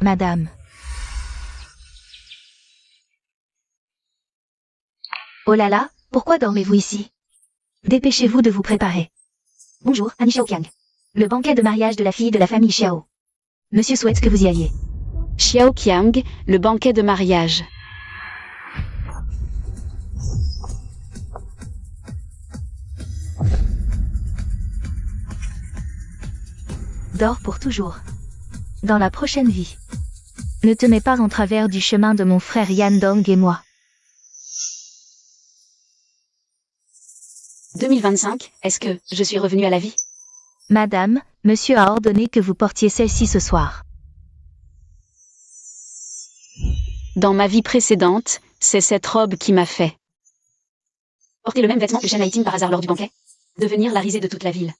Madame. Oh là là, pourquoi dormez-vous ici? Dépêchez-vous de vous préparer. Bonjour, Annie Xiaoqiang. Le banquet de mariage de la fille de la famille Xiao. Monsieur souhaite que vous y alliez. Xiaoqiang, le banquet de mariage. Dors pour toujours. Dans la prochaine vie. Ne te mets pas en travers du chemin de mon frère Yan Dong et moi. 2025, est-ce que je suis revenue à la vie? Madame, monsieur a ordonné que vous portiez celle-ci ce soir. Dans ma vie précédente, c'est cette robe qui m'a fait porter le même vêtement que Shen Haiting par hasard lors du banquet. Devenir la risée de toute la ville.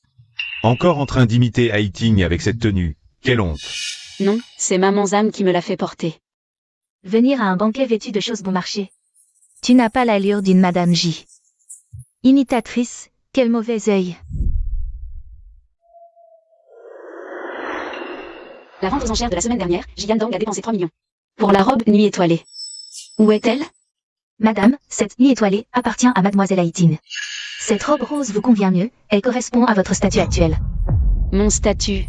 Encore en train d'imiter Haiting avec cette tenue. Quelle honte. Non, c'est maman Zhang qui me l'a fait porter. Venir à un banquet vêtu de choses bon marché. Tu n'as pas l'allure d'une Madame J. Imitatrice, quel mauvais œil. La vente aux enchères de la semaine dernière, Jian Dong a dépensé 3 millions. Pour la robe nuit étoilée. Où est-elle? Madame, cette nuit étoilée appartient à Mademoiselle Haiting. Cette robe rose vous convient mieux, elle correspond à votre statut actuel. Mon statut.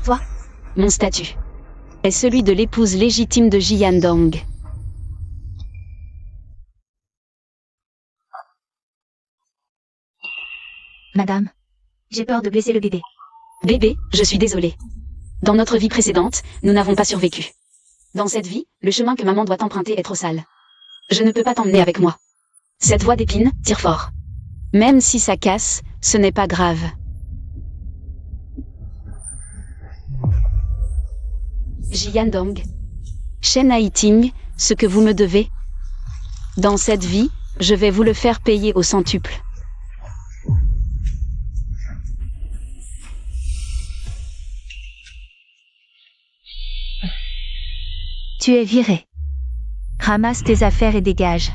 Toi? Mon statut est celui de l'épouse légitime de Jian Dong. Madame, j'ai peur de blesser le bébé. Bébé, je suis désolée. Dans notre vie précédente, nous n'avons pas survécu. Dans cette vie, le chemin que maman doit emprunter est trop sale. Je ne peux pas t'emmener avec moi. Cette voie d'épine tire fort. Même si ça casse, ce n'est pas grave. Jian Dong. Shen Haiting, ce que vous me devez. Dans cette vie, je vais vous le faire payer au centuple. Tu es viré. Ramasse tes affaires et dégage.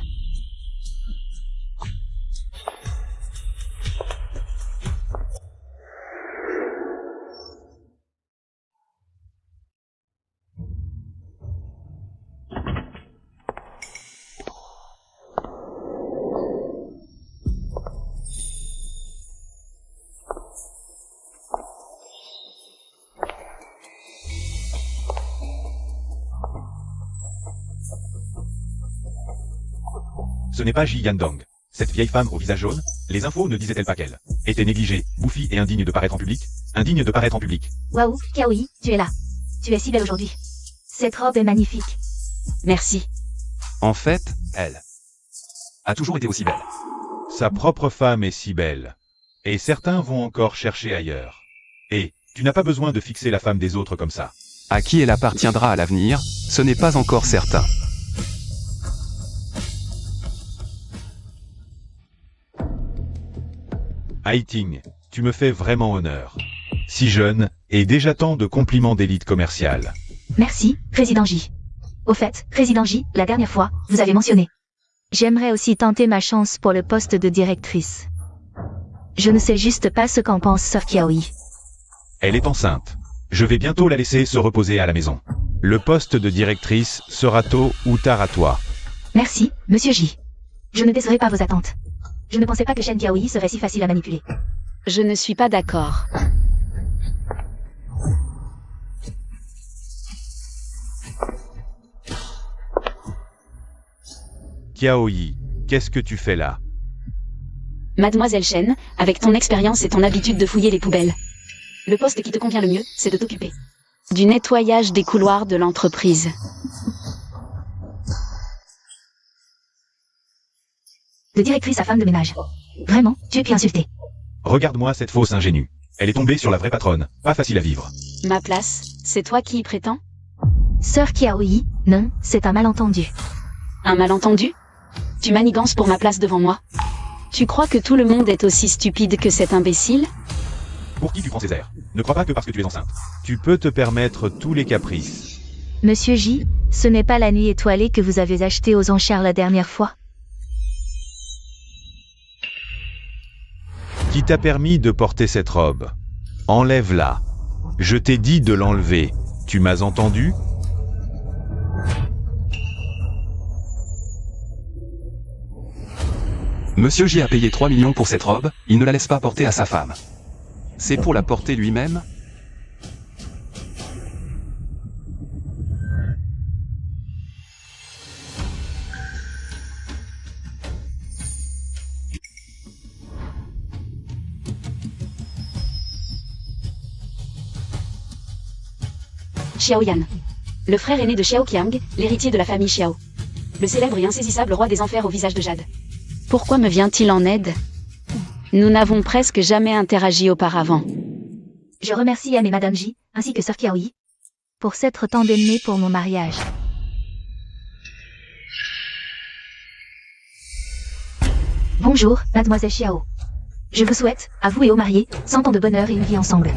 Ce n'est pas Jian Dong. Cette vieille femme au visage jaune, les infos ne disaient-elles pas qu'elle était négligée, bouffie et indigne de paraître en public? Indigne de paraître en public. Waouh, Kaoi, tu es là. Tu es si belle aujourd'hui. Cette robe est magnifique. Merci. En fait, elle a toujours été aussi belle. Sa propre femme est si belle. Et certains vont encore chercher ailleurs. Et tu n'as pas besoin de fixer la femme des autres comme ça. À qui elle appartiendra à l'avenir, ce n'est pas encore certain. Haiting, tu me fais vraiment honneur. Si jeune, et déjà tant de compliments d'élite commerciale. Merci, Président J. Au fait, Président J, la dernière fois, vous avez mentionné. J'aimerais aussi tenter ma chance pour le poste de directrice. Je ne sais juste pas ce qu'en pense Sœur Kiaoi. Elle est enceinte. Je vais bientôt la laisser se reposer à la maison. Le poste de directrice sera tôt ou tard à toi. Merci, Monsieur J. Je ne décerai pas vos attentes. Je ne pensais pas que Shen Kiaoi serait si facile à manipuler. Je ne suis pas d'accord. Kiaoi, qu'est-ce que tu fais là? Mademoiselle Shen, avec ton expérience et ton habitude de fouiller les poubelles. Le poste qui te convient le mieux, c'est de t'occuper du nettoyage des couloirs de l'entreprise. De directrice à femme de ménage. Vraiment, tu es puis insulté. Regarde-moi cette fausse ingénue. Elle est tombée sur la vraie patronne, pas facile à vivre. Ma place, c'est toi qui y prétends? Sœur Kiaoi, non, c'est un malentendu. Un malentendu? Tu manigances pour ma place devant moi? Tu crois que tout le monde est aussi stupide que cet imbécile? Pour qui tu prends ces airs? Ne crois pas que parce que tu es enceinte. Tu peux te permettre tous les caprices. Monsieur J, ce n'est pas la nuit étoilée que vous avez achetée aux enchères la dernière fois? Qui t'a permis de porter cette robe? Enlève-la. Je t'ai dit de l'enlever. Tu m'as entendu? Monsieur J a payé 3 millions pour cette robe, il ne la laisse pas porter à sa femme. C'est pour la porter lui-même? Xiao Yan. Le frère aîné de Xiao Qiang, l'héritier de la famille Xiao. Le célèbre et insaisissable roi des enfers au visage de jade. Pourquoi me vient-il en aide? Nous n'avons presque jamais interagi auparavant. Je remercie Yan et Madame J, ainsi que Sir Kiaoyi, pour s'être tant d'ennemis pour mon mariage. Bonjour, Mademoiselle Xiao. Je vous souhaite, à vous et aux mariés, 100 ans de bonheur et une vie ensemble.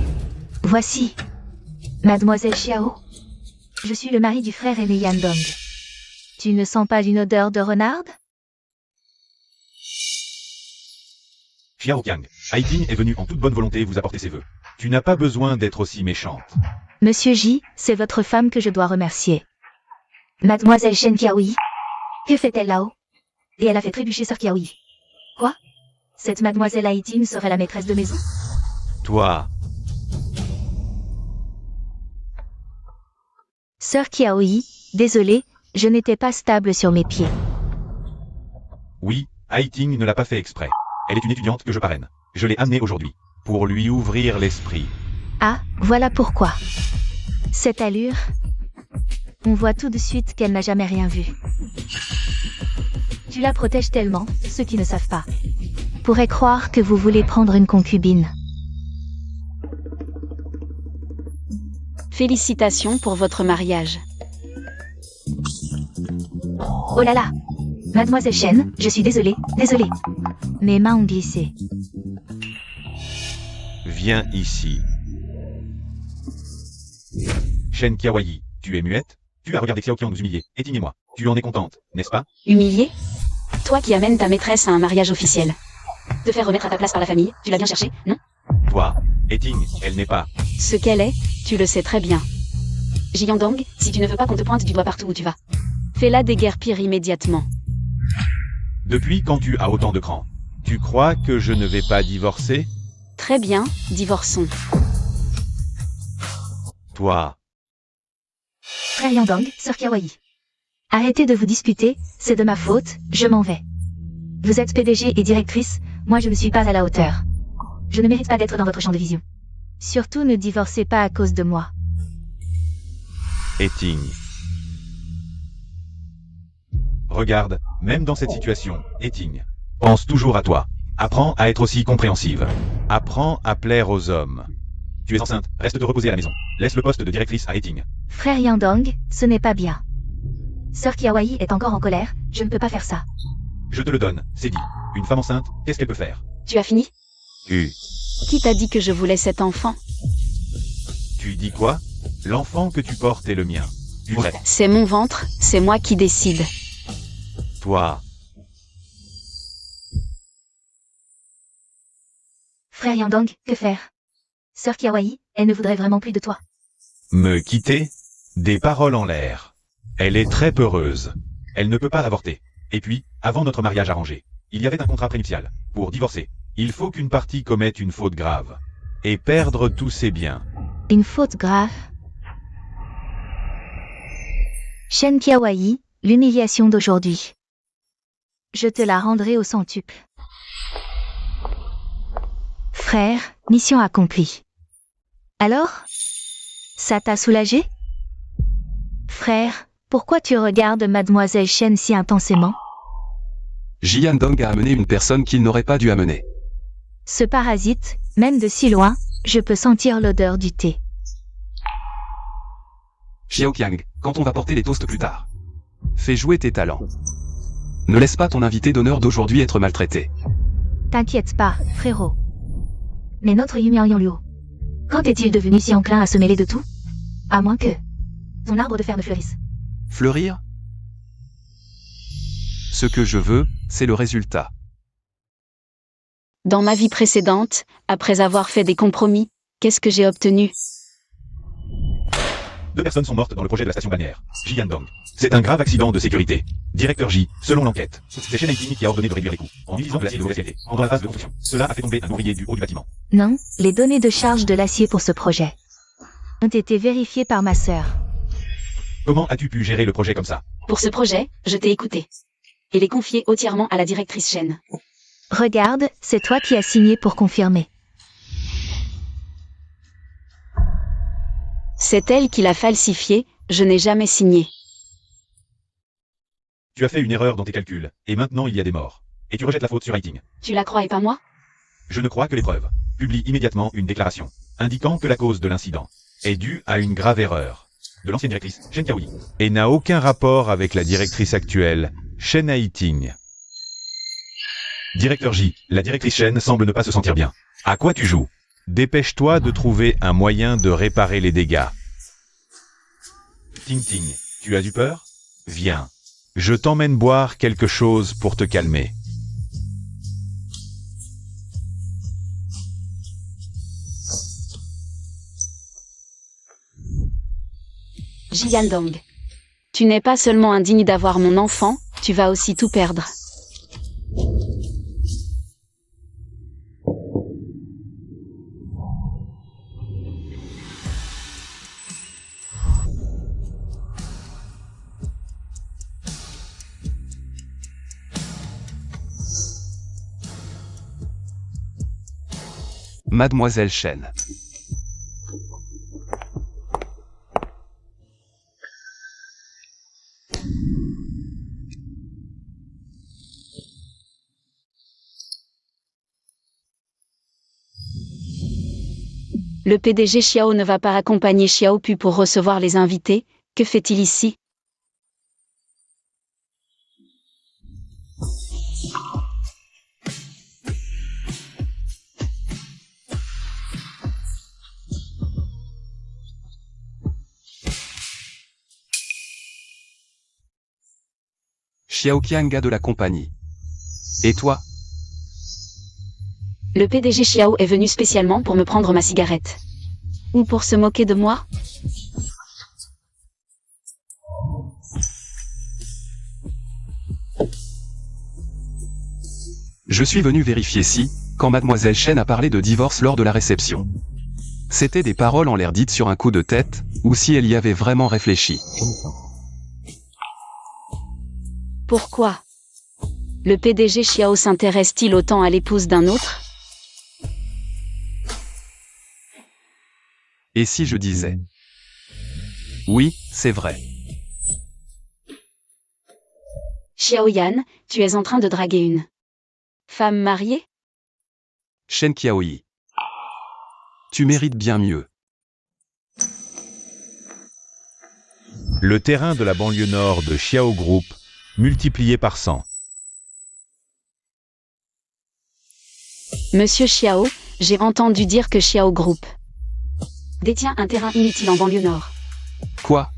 Voici, Mademoiselle Xiao. Je suis le mari du frère aîné Yan Dong. Tu ne sens pas une odeur de renarde? Xiao Qiang, Haiting est venu en toute bonne volonté vous apporter ses vœux. Tu n'as pas besoin d'être aussi méchante. Monsieur J, c'est votre femme que je dois remercier. Mademoiselle Shen Kiaoyi. Que fait-elle là-haut? Et elle a fait trébucher Sir Kiaoyi. Quoi? Cette mademoiselle Haiting serait la maîtresse de maison? Toi, Sir Kiaoyi, désolé, je n'étais pas stable sur mes pieds. oui, Haiting ne l'a pas fait exprès. Elle est une étudiante que je parraine. Je l'ai amenée aujourd'hui, pour lui ouvrir l'esprit. Ah, voilà pourquoi. Cette allure, on voit tout de suite qu'elle n'a jamais rien vu. Tu la protèges tellement, ceux qui ne savent pas pourraient croire que vous voulez prendre une concubine. Félicitations pour votre mariage. Oh là là! Mademoiselle Shen, je suis désolée. Mes mains ont glissé. Viens ici. Shen Kiaoyi, tu es muette? Tu as regardé Xiao Qiang nous humilier, Haiting et moi. Tu en es contente, n'est-ce pas? Humilié? Toi qui amènes ta maîtresse à un mariage officiel. Te faire remettre à ta place par la famille, tu l'as bien cherché, non? Toi, Haiting, elle n'est pas. Ce qu'elle est, tu le sais très bien. Jiandong, si tu ne veux pas qu'on te pointe du doigt partout où tu vas, fais-la déguerpir immédiatement. Depuis quand tu as autant de cran? Tu crois que je ne vais pas divorcer? Très bien, divorçons. Toi, Frère Yandong, Sir Kiaoyi. Arrêtez de vous disputer, c'est de ma faute, je m'en vais. Vous êtes PDG et directrice, moi je ne suis pas à la hauteur. Je ne mérite pas d'être dans votre champ de vision. Surtout ne divorcez pas à cause de moi. Haiting. Regarde, même dans cette situation, Haiting, pense toujours à toi. Apprends à être aussi compréhensive. Apprends à plaire aux hommes. Tu es enceinte, reste te reposer à la maison. Laisse le poste de directrice à Haiting. Frère Yandong, ce n'est pas bien. Sir Kiaoyi est encore en colère, je ne peux pas faire ça. Je te le donne, c'est dit. Une femme enceinte, qu'est-ce qu'elle peut faire? Tu as fini? Qui t'a dit que je voulais cet enfant? Tu dis quoi? L'enfant que tu portes est le mien. Vrai. C'est mon ventre, c'est moi qui décide. Toi, Frère Yandong, que faire? Sir Kiaoyi, elle ne voudrait vraiment plus de toi. me quitter? Des paroles en l'air. Elle est très peureuse. Elle ne peut pas avorter. Et puis, avant notre mariage arrangé, il y avait un contrat prénuptial. Pour divorcer, il faut qu'une partie commette une faute grave. Et perdre tous ses biens. Une faute grave. Shen Kiaoyi, l'humiliation d'aujourd'hui. Je te la rendrai au centuple. Frère, mission accomplie. Alors? Ça t'a soulagé? Frère, pourquoi tu regardes Mademoiselle Shen si intensément? Jiandong a amené une personne qu'il n'aurait pas dû amener. Ce parasite, même de si loin, je peux sentir l'odeur du thé. Xiao Qiang, quand on va porter les toasts plus tard, fais jouer tes talents. Ne laisse pas ton invité d'honneur d'aujourd'hui être maltraité. T'inquiète pas, frérot. Mais notre Yumian Liu, quand est-il devenu si enclin à se mêler de tout? À moins que ton arbre de fer ne fleurisse. Fleurir? Ce que je veux, c'est le résultat. Dans ma vie précédente, après avoir fait des compromis, qu'est-ce que j'ai obtenu? 2 personnes sont mortes dans le projet de la station balnéaire. Ji Yandong. C'est un grave accident de sécurité. Directeur J, selon l'enquête, c'est Shen Haiting qui a ordonné de réduire les coûts, en utilisant de l'acier de mauvaise qualité, pendant la phase de construction. Cela a fait tomber un ouvrier du haut du bâtiment. Non, les données de charge de l'acier pour ce projet ont été vérifiées par ma sœur. Comment as-tu pu gérer le projet comme ça? Pour ce projet, je t'ai écouté. Et l'ai confié entièrement à la directrice Shen. Regarde, c'est toi qui as signé pour confirmer. C'est elle qui l'a falsifié, je n'ai jamais signé. Tu as fait une erreur dans tes calculs, et maintenant il y a des morts. Et tu rejettes la faute sur Haiting. Tu la crois et pas moi? Je ne crois que les preuves. Publie immédiatement une déclaration, indiquant que la cause de l'incident est due à une grave erreur de l'ancienne directrice, Shen Qiaoyi, et n'a aucun rapport avec la directrice actuelle, Shen Haiting. Directeur J, la directrice Shen semble ne pas se sentir bien. À quoi tu joues? Dépêche-toi de trouver un moyen de réparer les dégâts. Ting Ting, tu as eu peur? Viens. Je t'emmène boire quelque chose pour te calmer. Ji Yandong. Tu n'es pas seulement indigne d'avoir mon enfant, tu vas aussi tout perdre. Mademoiselle Shen. Le PDG Xiao ne va pas accompagner Xiao Pu pour recevoir les invités, que fait-il ici? Xiaoqian gars de la compagnie. Et toi? Le PDG Xiao est venu spécialement pour me prendre ma cigarette. Ou pour se moquer de moi? Je suis venu vérifier si, quand Mademoiselle Shen a parlé de divorce lors de la réception, c'était des paroles en l'air dites sur un coup de tête, ou si elle y avait vraiment réfléchi. Pourquoi? Le PDG Xiao s'intéresse-t-il autant à l'épouse d'un autre? Et si je disais? Oui, c'est vrai. Xiao Yan, tu es en train de draguer une femme mariée? Shen Qiaoyi. Tu mérites bien mieux. Le terrain de la banlieue nord de Xiao Group, multiplié par 100. Monsieur Xiao, j'ai entendu dire que Xiao Group détient un terrain inutile en banlieue nord. Quoi?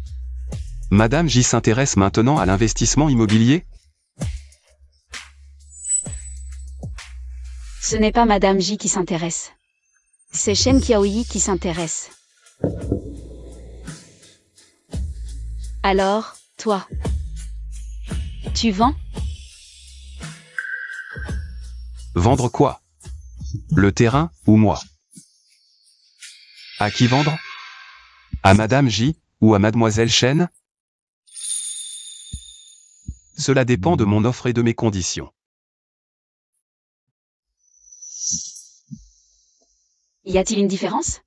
Madame J s'intéresse maintenant à l'investissement immobilier? Ce n'est pas Madame J qui s'intéresse. C'est Shen Qiaoyi qui s'intéresse. Alors, toi, tu vends? Vendre quoi? Le terrain, ou moi? À qui vendre? À Madame J, ou à Mademoiselle Shen? Cela dépend de mon offre et de mes conditions. Y a-t-il une différence?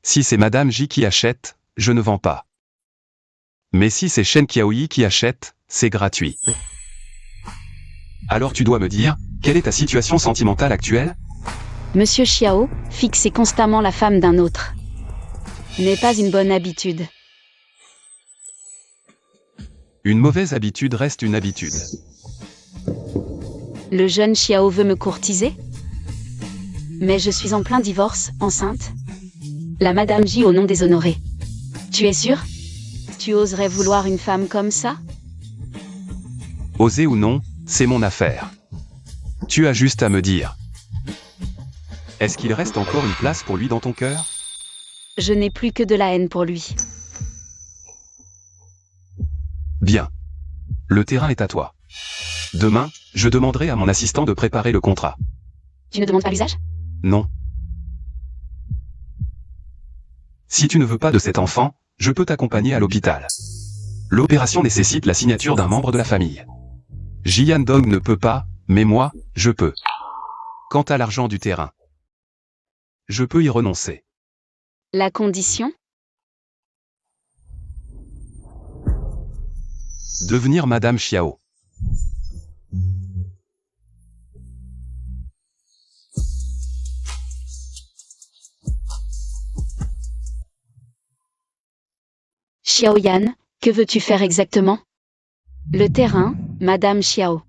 Si c'est Madame J qui achète, je ne vends pas. Mais si c'est Shen Qiaoyi qui achète, c'est gratuit. Alors tu dois me dire, quelle est ta situation sentimentale actuelle? Monsieur Xiao, fixer constamment la femme d'un autre n'est pas une bonne habitude. Une mauvaise habitude reste une habitude. Le jeune Xiao veut me courtiser? Mais je suis en plein divorce, enceinte. La Madame J au nom des honorés. Tu es sûr? Tu oserais vouloir une femme comme ça? Oser ou non, c'est mon affaire. Tu as juste à me dire. Est-ce qu'il reste encore une place pour lui dans ton cœur? Je n'ai plus que de la haine pour lui. Bien. Le terrain est à toi. Demain, je demanderai à mon assistant de préparer le contrat. Tu ne demandes pas l'usage? Non. Si tu ne veux pas de cet enfant, je peux t'accompagner à l'hôpital. L'opération nécessite la signature d'un membre de la famille. Jian Dong ne peut pas, mais moi, je peux. Quant à l'argent du terrain, je peux y renoncer. La condition? Devenir Madame Xiao. Xiao Yan, que veux-tu faire exactement? Le terrain, Madame Xiao.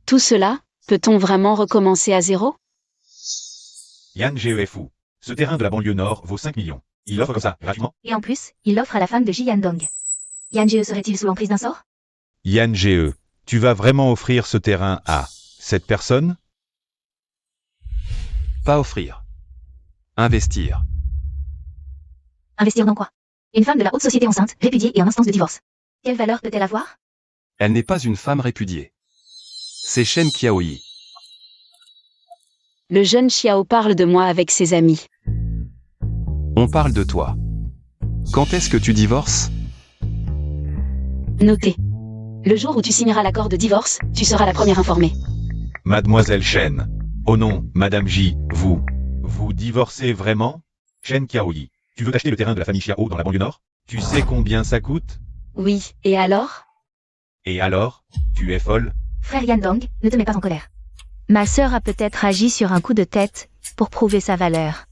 Tout cela, peut-on vraiment recommencer à zéro? Yan Geofu. Ce terrain de la banlieue nord vaut 5 millions. Il l'offre comme ça, gratuitement. Et en plus, il l'offre à la femme de Ji Yandong. Yan Jie serait-il sous l'emprise d'un sort? Yan Ge, tu vas vraiment offrir ce terrain à cette personne? Pas offrir. Investir. Investir dans quoi? Une femme de la haute société enceinte, répudiée et en instance de divorce. Quelle valeur peut-elle avoir? Elle n'est pas une femme répudiée. C'est Shen Qiaoyi. Le jeune Xiao parle de moi avec ses amis. On parle de toi. Quand est-ce que tu divorces? Notez. Le jour où tu signeras l'accord de divorce, tu seras la première informée. Mademoiselle Shen. Oh non, Madame J, vous divorcez vraiment? Shen Qiaoyi, tu veux acheter le terrain de la famille Xiao dans la banlieue nord? Tu sais combien ça coûte? Oui, et alors? Et alors? Tu es folle? Frère Yandong, ne te mets pas en colère. Ma sœur a peut-être agi sur un coup de tête, pour prouver sa valeur.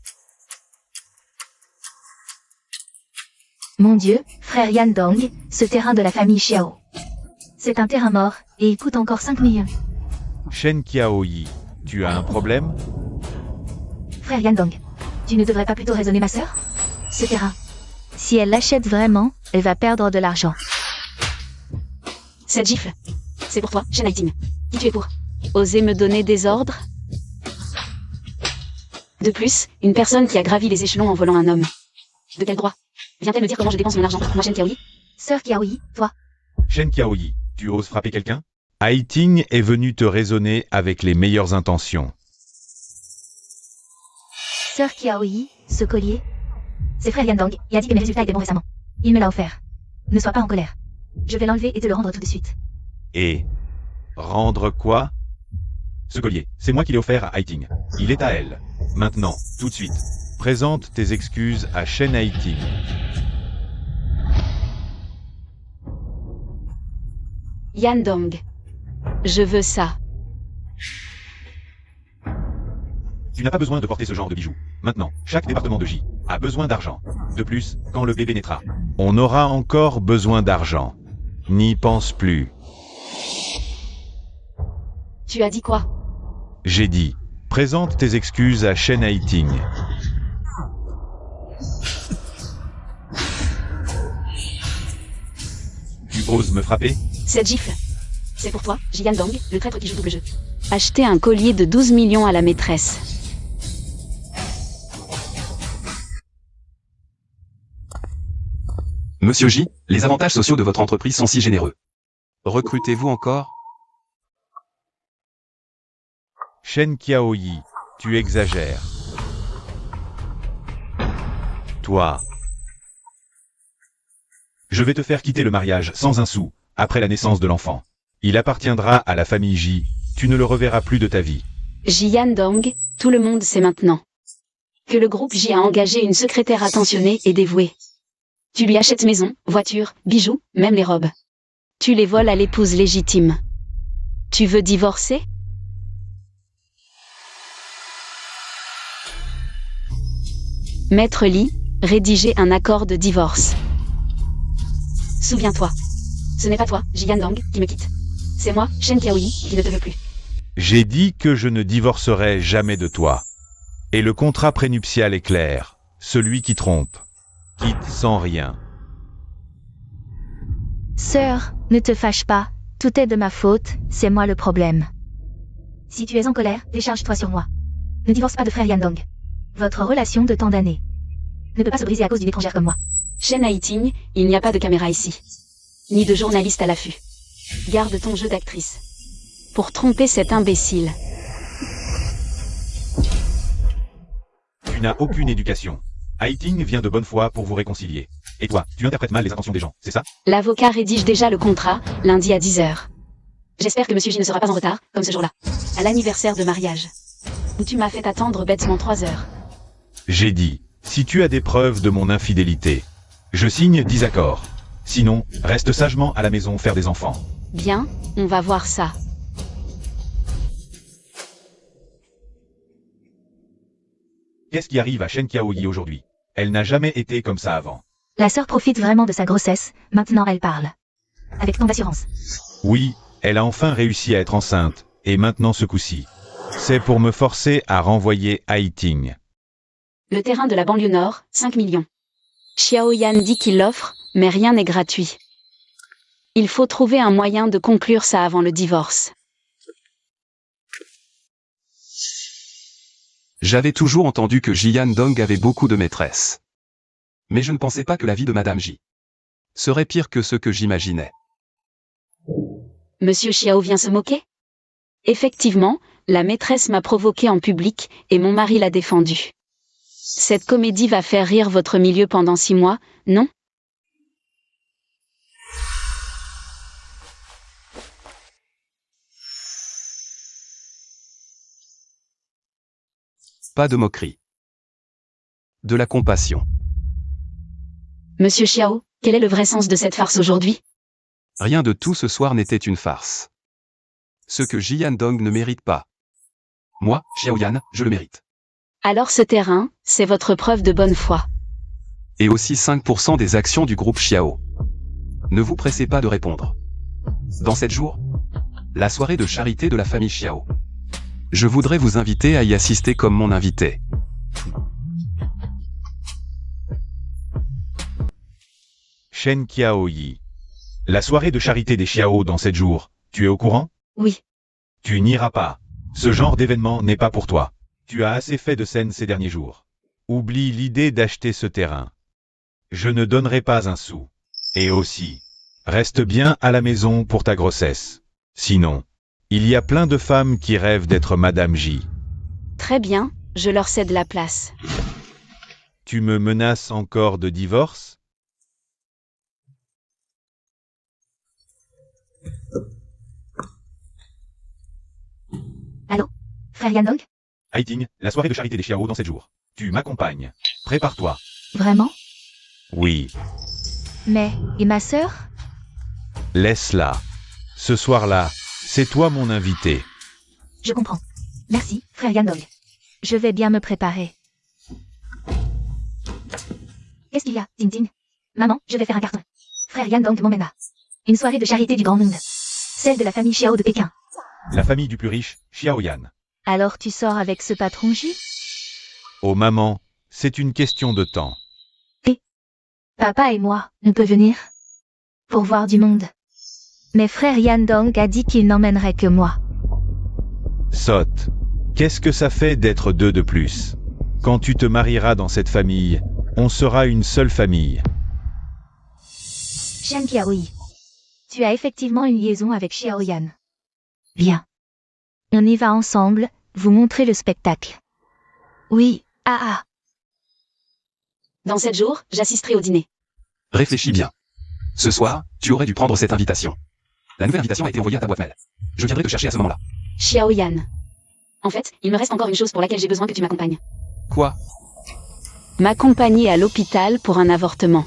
Mon Dieu, frère Yandong, ce terrain de la famille Xiao. C'est un terrain mort, et il coûte encore 5 millions. Shen Qiaoyi, tu as un problème? Frère Yandong, tu ne devrais pas plutôt raisonner ma sœur? Ce terrain. Si elle l'achète vraiment, elle va perdre de l'argent. Cette gifle. C'est pour toi, Shen Haiting. Qui tu es pour? Oser me donner des ordres? De plus, une personne qui a gravi les échelons en volant un homme. De quel droit? Vient-elle me dire comment je dépense mon argent, moi Shen Qiaoyi? Sœur Qiaoyi, toi. Shen Qiaoyi, tu oses frapper quelqu'un? Haiting est venu te raisonner avec les meilleures intentions. Sœur Qiaoyi, ce collier. C'est frère Yandong, il a dit que mes résultats étaient bons récemment. Il me l'a offert. Ne sois pas en colère. Je vais l'enlever et te le rendre tout de suite. Et rendre quoi? Ce collier, c'est moi qui l'ai offert à Haiting. Il est à elle. Maintenant, tout de suite. Présente tes excuses à Shen Haiting. Yandong. Je veux ça. Tu n'as pas besoin de porter ce genre de bijoux. Maintenant, chaque département de J a besoin d'argent. De plus, quand le bébé naîtra, on aura encore besoin d'argent. N'y pense plus. Tu as dit quoi? J'ai dit, présente tes excuses à Shen Haiting. Tu oses me frapper? Cette gifle. C'est pour toi, Jian Dong, le traître qui joue double jeu. Acheter un collier de 12 millions à la maîtresse. Monsieur J, les avantages sociaux de votre entreprise sont si généreux. Recrutez-vous encore? Shen Qiaoyi, tu exagères. Toi. Je vais te faire quitter le mariage sans un sou, après la naissance de l'enfant. Il appartiendra à la famille J, tu ne le reverras plus de ta vie. Jian Dong, tout le monde sait maintenant que le groupe J a engagé une secrétaire attentionnée et dévouée. Tu lui achètes maison, voiture, bijoux, même les robes. Tu les voles à l'épouse légitime. Tu veux divorcer? Maître Li, rédiger un accord de divorce. Souviens-toi. Ce n'est pas toi, Jian Dong, qui me quitte. C'est moi, Shen Qiaoyi, qui ne te veux plus. J'ai dit que je ne divorcerai jamais de toi. Et le contrat prénuptial est clair. Celui qui trompe quitte sans rien. Sœur, ne te fâche pas, tout est de ma faute, c'est moi le problème. Si tu es en colère, décharge-toi sur moi. Ne divorce pas de frère Yan Dong. Votre relation de tant d'années ne peut pas se briser à cause d'une étrangère comme moi. Shen Haiting, il n'y a pas de caméra ici. Ni de journaliste à l'affût. Garde ton jeu d'actrice. Pour tromper cet imbécile. Tu n'as aucune éducation. Haiting vient de bonne foi pour vous réconcilier. Et toi, tu interprètes mal les intentions des gens, c'est ça? L'avocat rédige déjà le contrat, lundi à 10h. J'espère que Monsieur J ne sera pas en retard, comme ce jour-là. À l'anniversaire de mariage. Où tu m'as fait attendre bêtement 3 heures. J'ai dit, si tu as des preuves de mon infidélité, je signe 10 accords. Sinon, reste sagement à la maison faire des enfants. Bien, on va voir ça. Qu'est-ce qui arrive à Shen Qiaoyi aujourd'hui? Elle n'a jamais été comme ça avant. La sœur profite vraiment de sa grossesse, maintenant elle parle. Avec tant d'assurance. Oui, elle a enfin réussi à être enceinte, et maintenant ce coup-ci. C'est pour me forcer à renvoyer Haiting. Le terrain de la banlieue nord, 5 millions. Xiao Yan dit qu'il l'offre, mais rien n'est gratuit. Il faut trouver un moyen de conclure ça avant le divorce. J'avais toujours entendu que Jian Dong avait beaucoup de maîtresses. Mais je ne pensais pas que la vie de Madame J serait pire que ce que j'imaginais. Monsieur Xiao vient se moquer? Effectivement, la maîtresse m'a provoqué en public et mon mari l'a défendu. Cette comédie va faire rire votre milieu pendant 6 mois, non? Pas de moquerie. De la compassion. Monsieur Xiao, quel est le vrai sens de cette farce aujourd'hui? Rien de tout ce soir n'était une farce. Ce que Jian Dong ne mérite pas. Moi, Xiao Yan, je le mérite. Alors ce terrain, c'est votre preuve de bonne foi. Et aussi 5% des actions du groupe Xiao. Ne vous pressez pas de répondre. Dans 7 jours, la soirée de charité de la famille Xiao. Je voudrais vous inviter à y assister comme mon invité. Shen Qiaoyi. La soirée de charité des Xiao dans 7 jours, tu es au courant? Oui. Tu n'iras pas. Ce genre d'événement n'est pas pour toi. Tu as assez fait de scènes ces derniers jours. Oublie l'idée d'acheter ce terrain. Je ne donnerai pas un sou. Et aussi, reste bien à la maison pour ta grossesse. Sinon, il y a plein de femmes qui rêvent d'être Madame J. Très bien, je leur cède la place. Tu me menaces encore de divorce? Allô? Frère Yan Dong? Haiting, la soirée de charité des Xiao dans 7 jours. Tu m'accompagnes. Prépare-toi. Vraiment? Oui. Mais, et ma sœur? Laisse-la. Ce soir-là, c'est toi mon invité. Je comprends. Merci, frère Yan Dong. Je vais bien me préparer. Qu'est-ce qu'il y a, Ting Ting? Maman, je vais faire un carton. Frère Yan Dong m'emmena. Une soirée de charité du grand monde. Celle de la famille Xiao de Pékin. La famille du plus riche, Xiao Yan. Alors tu sors avec ce patron J? Oh maman, c'est une question de temps. Papa et moi, on peut venir? Pour voir du monde. Mais frère Yan Dong a dit qu'il n'emmènerait que moi. Sotte. Qu'est-ce que ça fait d'être 2 de plus? Quand tu te marieras dans cette famille, on sera une seule famille. Shen Qiaoyi. Tu as effectivement une liaison avec Xiao Yan. Viens. On y va ensemble, vous montrer le spectacle. Oui, ah. Dans 7 jours, j'assisterai au dîner. Réfléchis bien. Ce soir, tu aurais dû prendre cette invitation. La nouvelle invitation a été envoyée à ta boîte mail. Je viendrai te chercher à ce moment-là. Xiao Yan. En fait, il me reste encore une chose pour laquelle j'ai besoin que tu m'accompagnes. Quoi? M'accompagner à l'hôpital pour un avortement.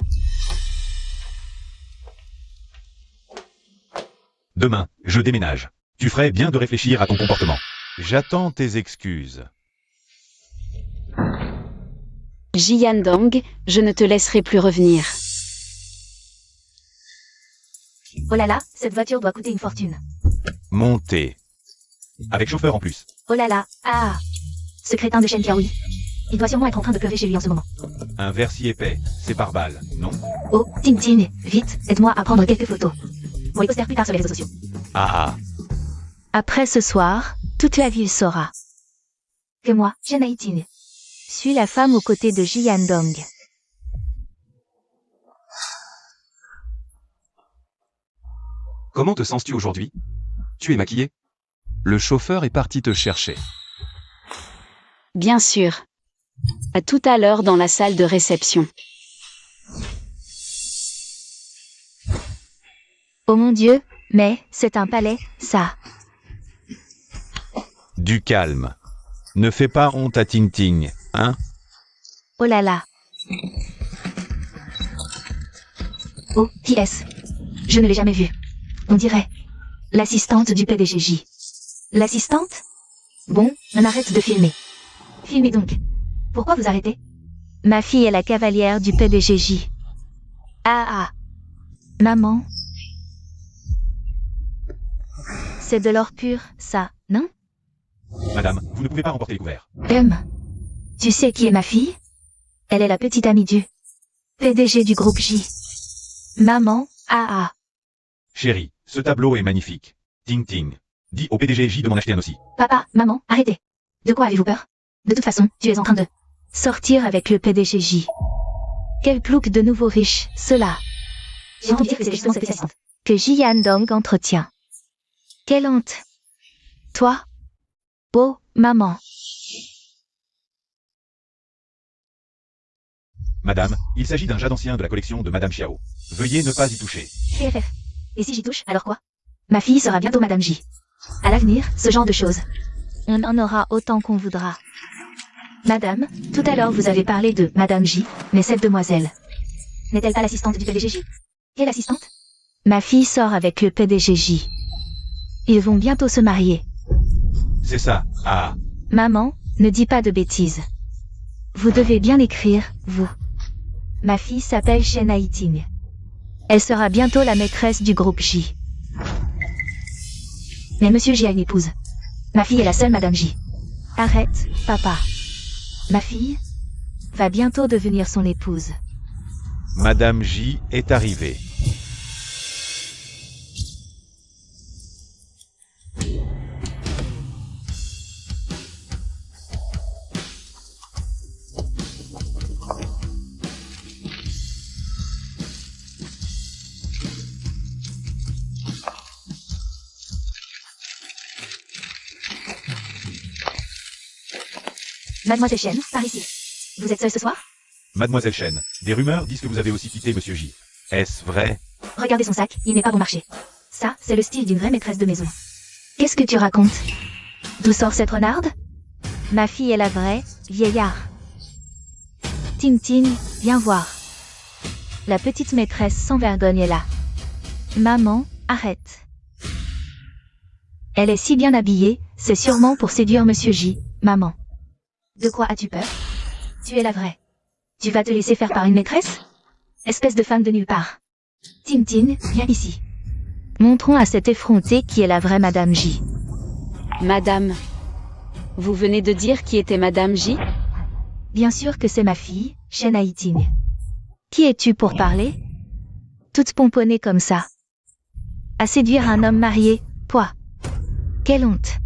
Demain, je déménage. Tu ferais bien de réfléchir à ton comportement. J'attends tes excuses. Jian Dong, je ne te laisserai plus revenir. Oh là là, cette voiture doit coûter une fortune. Montez. Avec chauffeur en plus. Oh là là, ah. Ce crétin de Shen Qiaoyi. Il doit sûrement être en train de pleurer chez lui en ce moment. Un verre si épais, c'est par balle, non? Oh, Ting Ting, vite, aide-moi à prendre quelques photos. Pour les poster plus tard sur les réseaux sociaux. Ah ah. Après ce soir, toute la ville saura. que moi, Chen Haiting. Suis la femme aux côtés de Jian Dong. Comment te sens-tu aujourd'hui? Tu es maquillée? Le chauffeur est parti te chercher. Bien sûr. À tout à l'heure dans la salle de réception. Oh mon Dieu, mais c'est un palais, ça. Du calme. Ne fais pas honte à Ting Ting, hein? Oh là là. Oh, qui est-ce? Je ne l'ai jamais vue. On dirait l'assistante du PDGJ. L'assistante? Bon, on arrête de filmer. Filmez donc. Pourquoi vous arrêtez? Ma fille est la cavalière du PDGJ. Ah. Maman. C'est de l'or pur, ça, non? Madame, vous ne pouvez pas remporter les couverts. Tu sais qui est ma fille? Elle est la petite amie du PDG du groupe J. Maman, Chérie, ce tableau est magnifique. Ting Ting. Dis au PDG de m'en acheter un aussi. Papa, maman, arrêtez. De quoi avez-vous peur? De toute façon, tu es en train de sortir avec le PDG J. Quel plouc de nouveaux riches, cela. J'ai envie de dire que c'est justement cette assistante que Jian Dong entretient. Quelle honte. Toi? Oh, maman. Madame, il s'agit d'un jade ancien de la collection de Madame Xiao. Veuillez ne pas y toucher. PFF. Et si j'y touche, alors quoi? Ma fille sera bientôt Madame J. À l'avenir, ce genre de choses. On en aura autant qu'on voudra. Madame, tout à l'heure vous avez parlé de Madame J, mais cette demoiselle. N'est-elle pas l'assistante du PDGJ? Quelle assistante? Ma fille sort avec le PDGJ. Ils vont bientôt se marier. C'est ça, Maman, ne dis pas de bêtises. Vous devez bien écrire, vous. Ma fille s'appelle Chen Haiting. Elle sera bientôt la maîtresse du groupe J. Mais Monsieur J a une épouse. Ma fille est la seule Madame J. Arrête, papa. Ma fille va bientôt devenir son épouse. Madame J est arrivée. Mademoiselle Chen, par ici. Vous êtes seule ce soir? Mademoiselle Chen, des rumeurs disent que vous avez aussi quitté Monsieur J. Est-ce vrai? Regardez son sac, il n'est pas bon marché. Ça, c'est le style d'une vraie maîtresse de maison. Qu'est-ce que tu racontes? D'où sort cette renarde? Ma fille est la vraie, vieillard. Ting Ting, viens voir. La petite maîtresse sans vergogne est là. Maman, arrête. Elle est si bien habillée, c'est sûrement pour séduire Monsieur J, maman. De quoi as-tu peur? Tu es la vraie. Tu vas te laisser faire par une maîtresse? Espèce de femme de nulle part. Ting Ting, viens ici. Montrons à cette effrontée qui est la vraie Madame J. Madame. Vous venez de dire qui était Madame J? Bien sûr que c'est ma fille, Chen Haiting. Qui es-tu pour parler? Toute pomponnée comme ça. À séduire un homme marié, quoi? Quelle honte.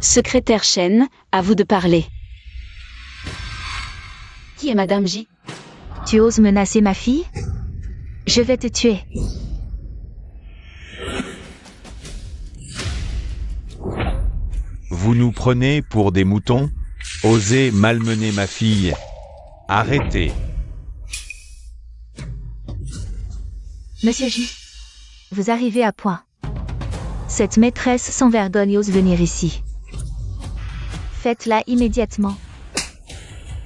Secrétaire Chen, à vous de parler. Qui est Madame J? Tu oses menacer ma fille? Je vais te tuer. Vous nous prenez pour des moutons? Osez malmener ma fille. Arrêtez. Monsieur J, vous arrivez à point. Cette maîtresse sans vergogne ose venir ici. Faites-la immédiatement.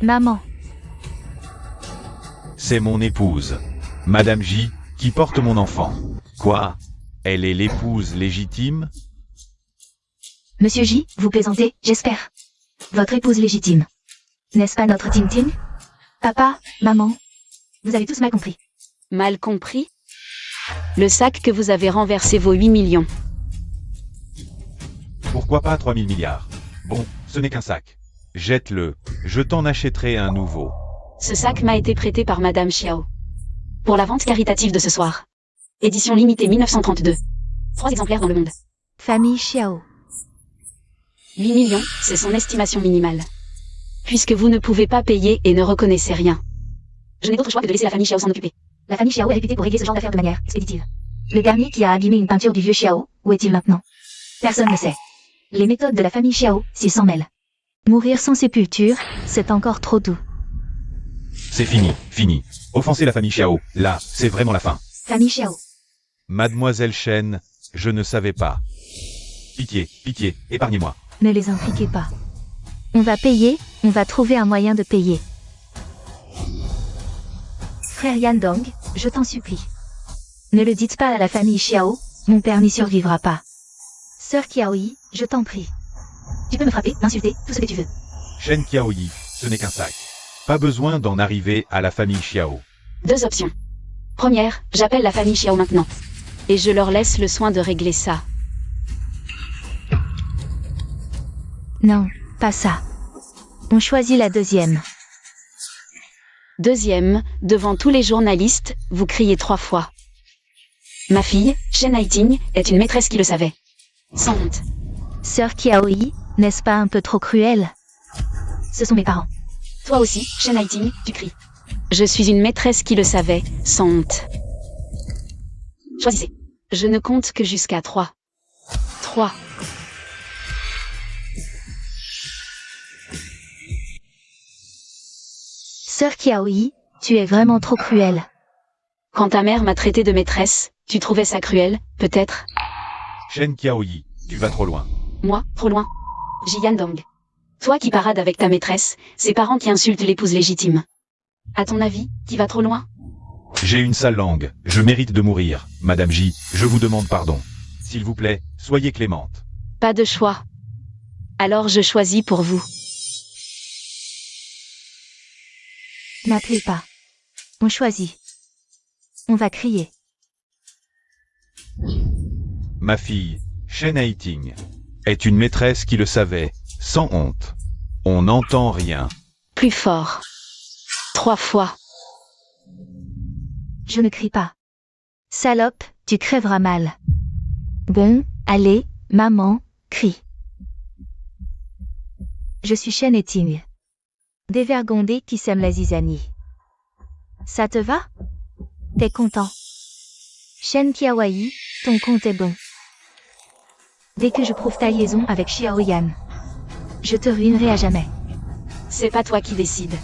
Maman. C'est mon épouse, Madame J, qui porte mon enfant. Quoi? Elle est l'épouse légitime? Monsieur J, vous plaisantez, j'espère. Votre épouse légitime. N'est-ce pas notre Ting Ting? Papa, maman. Vous avez tous mal compris. Mal compris? Le sac que vous avez renversé vaut 8 millions. Pourquoi pas 3000 milliards? Bon, ce n'est qu'un sac. Jette-le, je t'en achèterai un nouveau. Ce sac m'a été prêté par Madame Xiao. Pour la vente caritative de ce soir. Édition limitée 1932. 3 exemplaires dans le monde. Famille Xiao. 8 millions, c'est son estimation minimale. Puisque vous ne pouvez pas payer et ne reconnaissez rien. Je n'ai d'autre choix que de laisser la famille Xiao s'en occuper. La famille Xiao est réputée pour régler ce genre d'affaires de manière expéditive. Le dernier qui a abîmé une peinture du vieux Xiao, où est-il maintenant? Personne ne sait. Les méthodes de la famille Xiao s'y s'en mêlent. Mourir sans sépulture, c'est encore trop doux. C'est fini, fini. Offenser la famille Xiao, là, c'est vraiment la fin. Famille Xiao. Mademoiselle Chen, je ne savais pas. Pitié, pitié, épargnez-moi. Ne les impliquez pas. On va payer, on va trouver un moyen de payer. Frère Yandong, je t'en supplie. Ne le dites pas à la famille Xiao, mon père n'y survivra pas. Sœur Qiaoyi, je t'en prie. Tu peux me frapper, m'insulter, tout ce que tu veux. Shen Qiaoyi, ce n'est qu'un sac. Pas besoin d'en arriver à la famille Xiao. 2 options. Première, j'appelle la famille Xiao maintenant. Et je leur laisse le soin de régler ça. Non, pas ça. On choisit la deuxième. Deuxième, devant tous les journalistes, vous criez 3 fois. Ma fille, Shen Haiting, est une maîtresse qui le savait. Sans honte. Sœur Qiaoyi, n'est-ce pas un peu trop cruel? Ce sont mes parents. Toi aussi, Shen Haiting, tu cries. Je suis une maîtresse qui le savait, sans honte. Choisissez. Je ne compte que jusqu'à 3. 3. Sœur Qiaoyi, tu es vraiment trop cruelle. Quand ta mère m'a traité de maîtresse, tu trouvais ça cruel, peut-être? Shen Qiaoyi, tu vas trop loin. Moi, trop loin. Yandong. Toi qui parades avec ta maîtresse, ses parents qui insultent l'épouse légitime. À ton avis, qui va trop loin? J'ai une sale langue, je mérite de mourir. Madame J, je vous demande pardon. S'il vous plaît, soyez clémente. Pas de choix. Alors je choisis pour vous. N'appelez pas. On choisit. On va crier. Ma fille, Shen Haiting, est une maîtresse qui le savait, sans honte. On n'entend rien. Plus fort. 3 fois. Je ne crie pas. Salope, tu crèveras mal. Bon, allez, maman, crie. Je suis Shen Haiting. Dévergondé qui sème la zizanie. Ça te va? T'es content? Shen Qiaoyi, ton compte est bon. Dès que je prouve ta liaison avec Xiaoyan, je te ruinerai à jamais. C'est pas toi qui décides.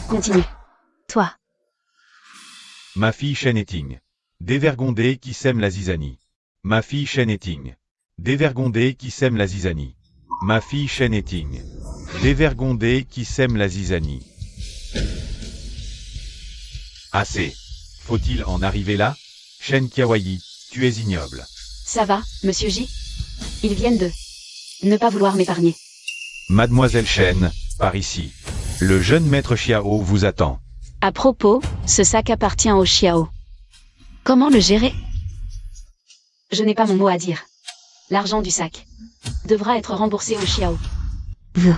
Continue. Toi. Ma fille Shen Haiting. Dévergondé qui sème la zizanie. Ma fille Shen Haiting. Dévergondé qui sème la zizanie. Ma fille Shen Haiting. Dévergondé qui sème la zizanie. Assez. Faut-il en arriver là? Shen Qiaoyi, tu es ignoble. Ça va, monsieur J? Ils viennent de ne pas vouloir m'épargner. Mademoiselle Shen, par ici. Le jeune maître Xiao vous attend. À propos, ce sac appartient au Xiao. Comment le gérer? Je n'ai pas mon mot à dire. L'argent du sac devra être remboursé au Xiao. Vous.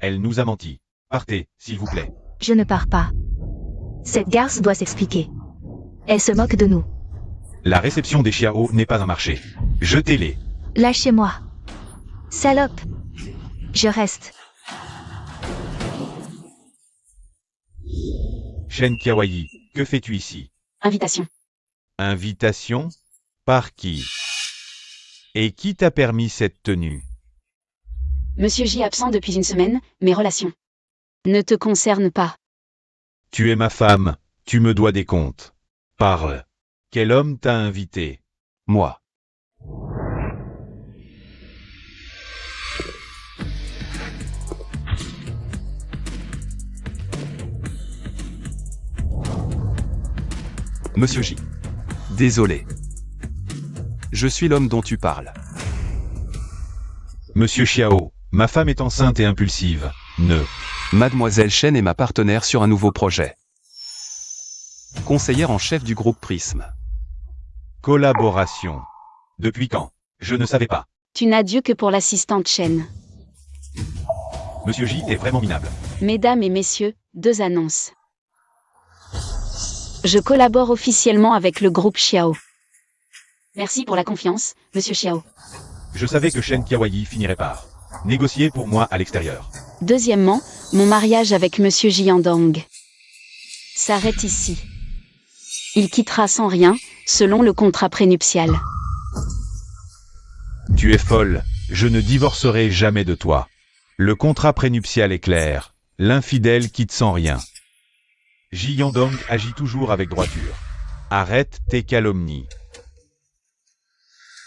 Elle nous a menti. Partez, s'il vous plaît. Je ne pars pas. Cette garce doit s'expliquer. Elle se moque de nous. La réception des Xiao n'est pas un marché. Jetez-les. Lâchez-moi. Salope. Je reste. Shen Qiaoyi, que fais-tu ici? Invitation. Invitation? Par qui? Et qui t'a permis cette tenue? Monsieur J absent depuis une semaine, mes relations ne te concernent pas. Tu es ma femme, tu me dois des comptes. Parle. Quel homme t'a invité? Moi. Monsieur J. Désolé. Je suis l'homme dont tu parles. Monsieur Xiao, ma femme est enceinte et impulsive. Ne. Mademoiselle Chen est ma partenaire sur un nouveau projet. Conseillère en chef du groupe Prisme. Collaboration. Depuis quand? Je ne savais pas. Tu n'as Dieu que pour l'assistante Chen. Monsieur J est vraiment minable. Mesdames et messieurs, 2 annonces. Je collabore officiellement avec le groupe Xiao. Merci pour la confiance, monsieur Xiao. Je savais que Shen Qiaoyi finirait par négocier pour moi à l'extérieur. Deuxièmement, mon mariage avec monsieur Jiandong s'arrête ici. Il quittera sans rien, selon le contrat prénuptial. Tu es folle, je ne divorcerai jamais de toi. Le contrat prénuptial est clair, l'infidèle quitte sans rien. Ji Yandong agit toujours avec droiture. Arrête tes calomnies.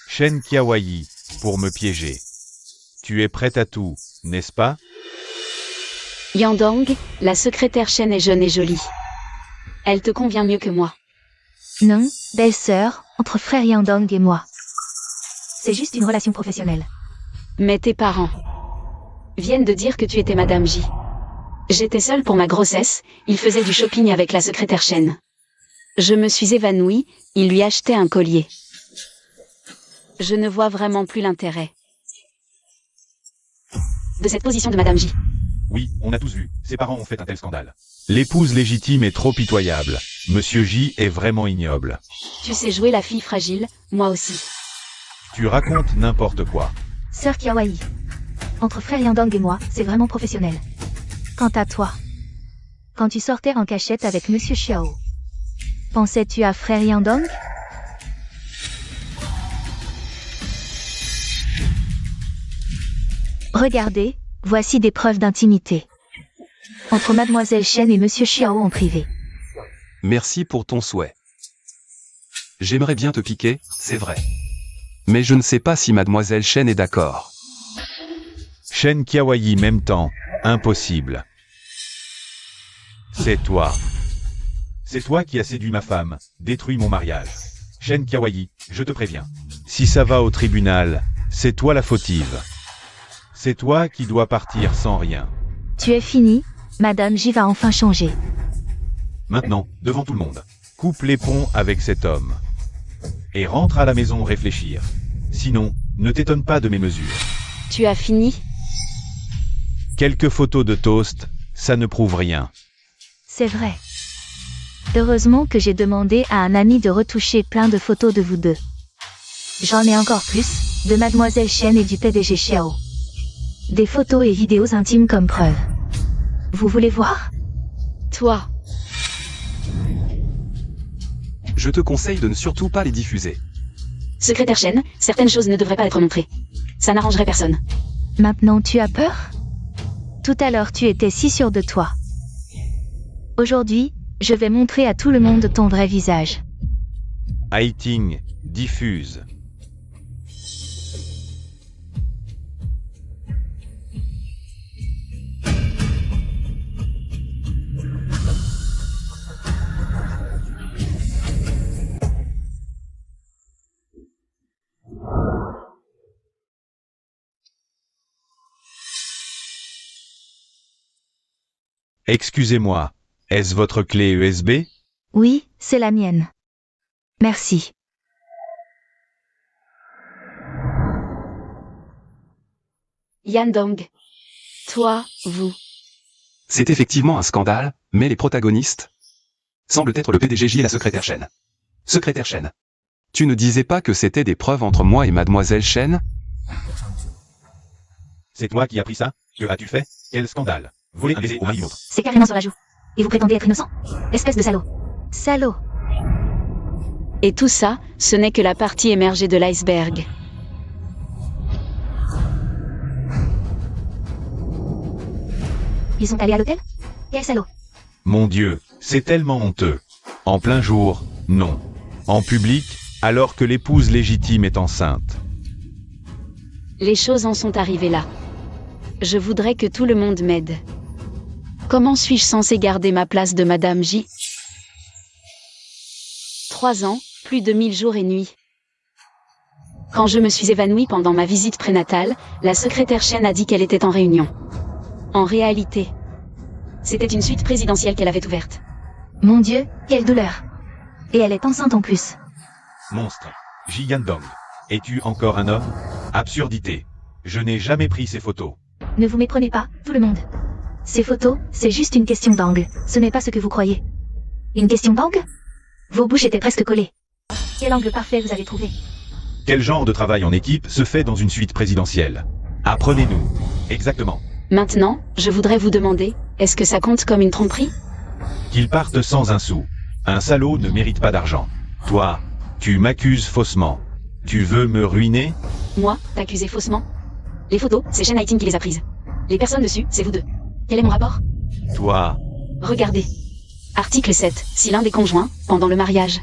Shen Qiaoyi, pour me piéger. Tu es prête à tout, n'est-ce pas? Yandong, la secrétaire Shen est jeune et jolie. Elle te convient mieux que moi. Non, belle-sœur, entre frère Yandong et moi. C'est juste une relation professionnelle. Mais tes parents viennent de dire que tu étais Madame J. J'étais seule pour ma grossesse, il faisait du shopping avec la secrétaire Shen. Je me suis évanouie, il lui achetait un collier. Je ne vois vraiment plus l'intérêt de cette position de Madame J. Oui, on a tous vu, ses parents ont fait un tel scandale. L'épouse légitime est trop pitoyable. Monsieur J est vraiment ignoble. Tu sais jouer la fille fragile, moi aussi. Tu racontes n'importe quoi. Sœur Qiaoyi. Entre frère Yandong et moi, c'est vraiment professionnel. Quant à toi, quand tu sortais en cachette avec monsieur Xiao, pensais-tu à frère Yandong? Regardez, voici des preuves d'intimité. Entre mademoiselle Shen et monsieur Xiao en privé. Merci pour ton souhait. J'aimerais bien te piquer, c'est vrai. Mais je ne sais pas si mademoiselle Shen est d'accord. Shen Qiaoyi même temps, impossible. C'est toi. C'est toi qui as séduit ma femme, détruit mon mariage. Shen Qiaoyi, je te préviens. Si ça va au tribunal, c'est toi la fautive. C'est toi qui dois partir sans rien. Tu es fini, Madame J va enfin changer. Maintenant, devant tout le monde, coupe les ponts avec cet homme. Et rentre à la maison réfléchir. Sinon, ne t'étonne pas de mes mesures. Tu as fini? Quelques photos de toast, ça ne prouve rien. C'est vrai. Heureusement que j'ai demandé à un ami de retoucher plein de photos de vous deux. J'en ai encore plus, de mademoiselle Shen et du PDG Xiao. Des photos et vidéos intimes comme preuve. Vous voulez voir? Toi. Je te conseille de ne surtout pas les diffuser. Secrétaire Shen, certaines choses ne devraient pas être montrées. Ça n'arrangerait personne. Maintenant tu as peur? Tout à l'heure tu étais si sûr de toi. Aujourd'hui, je vais montrer à tout le monde ton vrai visage. Haïting, diffuse. Excusez-moi, est-ce votre clé USB? Oui, c'est la mienne. Merci. Yandong. Toi, vous. C'est effectivement un scandale, mais les protagonistes semblent être le PDG J et la secrétaire Shen. Secrétaire Shen. Tu ne disais pas que c'était des preuves entre moi et mademoiselle Shen? C'est toi qui as pris ça? Que as-tu fait? Quel scandale? Voler un baiser au mari d'une autre. C'est carrément sur la joue. Et vous prétendez être innocent? Espèce de salaud. Salaud. Et tout ça, ce n'est que la partie émergée de l'iceberg. Ils sont allés à l'hôtel? Quel salaud. Mon Dieu, c'est tellement honteux. En plein jour, non. En public, alors que l'épouse légitime est enceinte. Les choses en sont arrivées là. Je voudrais que tout le monde m'aide. Comment suis-je censé garder ma place de Madame J? 3 ans, plus de 1000 jours et nuits. Quand je me suis évanouie pendant ma visite prénatale, la secrétaire Shen a dit qu'elle était en réunion. En réalité, c'était une suite présidentielle qu'elle avait ouverte. Mon Dieu, quelle douleur. Et elle est enceinte en plus. Monstre. Ji Yandong. Es-tu encore un homme? Absurdité. Je n'ai jamais pris ces photos. Ne vous méprenez pas, tout le monde. Ces photos, c'est juste une question d'angle. Ce n'est pas ce que vous croyez. Une question d'angle? Vos bouches étaient presque collées. Quel angle parfait vous avez trouvé? Quel genre de travail en équipe se fait dans une suite présidentielle? Apprenez-nous. Exactement. Maintenant, je voudrais vous demander, est-ce que ça compte comme une tromperie? Qu'ils partent sans un sou. Un salaud ne mérite pas d'argent. Toi, tu m'accuses faussement. Tu veux me ruiner? Moi, t'accuser faussement? Les photos, c'est Shen Haiting qui les a prises. Les personnes dessus, c'est vous deux. Quel est mon rapport? Toi, Regardez. Article 7. Si l'un des conjoints, pendant le mariage,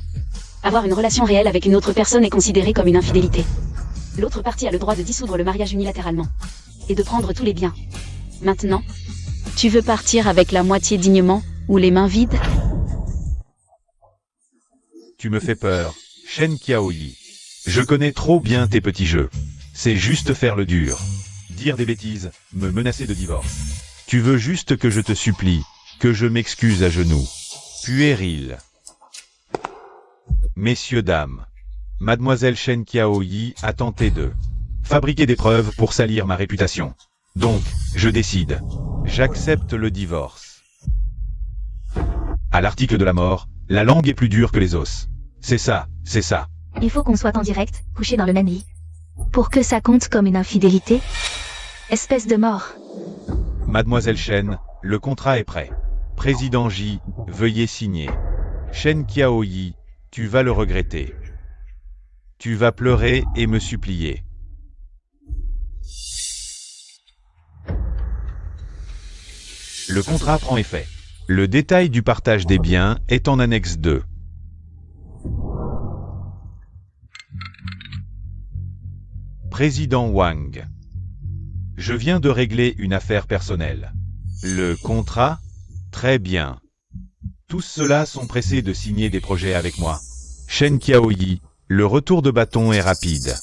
avoir une relation réelle avec une autre personne est considéré comme une infidélité. L'autre partie a le droit de dissoudre le mariage unilatéralement. Et de prendre tous les biens. Maintenant, tu veux partir avec la moitié dignement, ou les mains vides? tu me fais peur, Shen Qiaoyi. Je connais trop bien tes petits jeux. C'est juste faire le dur. Dire des bêtises, me menacer de divorce. Tu veux juste que je te supplie, que je m'excuse à genoux. Puéril. Messieurs, dames, Mademoiselle Shen Qiaoyi a tenté de fabriquer des preuves pour salir ma réputation. Donc, je décide. J'accepte le divorce. À l'article de la mort, la langue est plus dure que les os. C'est ça, c'est ça. Il faut qu'on soit en direct, couché dans le même lit. Pour que ça compte comme une infidélité? Espèce de mort. Mademoiselle Shen, le contrat est prêt. Président J, veuillez signer. Shen Qiaoyi, tu vas le regretter. Tu vas pleurer et me supplier. Le contrat prend effet. Le détail du partage des biens est en annexe 2. Président Wang. Je viens de régler une affaire personnelle. Le contrat? Très bien. Tous ceux-là sont pressés de signer des projets avec moi. Shen Qiaoyi, le retour de bâton est rapide.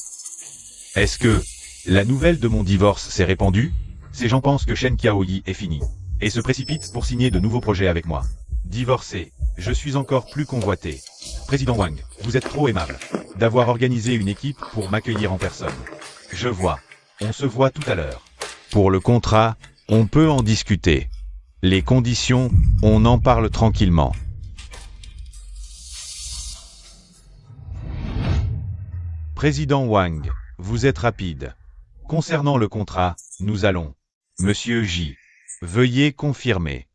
Est-ce que la nouvelle de mon divorce s'est répandue? Ces gens pensent que Shen Qiaoyi est fini et se précipitent pour signer de nouveaux projets avec moi. Divorcé, je suis encore plus convoité. Président Wang, vous êtes trop aimable d'avoir organisé une équipe pour m'accueillir en personne. Je vois. On se voit tout à l'heure. Pour le contrat, on peut en discuter. Les conditions, on en parle tranquillement. Président Wang, vous êtes rapide. Concernant le contrat, nous allons. Monsieur J, veuillez confirmer.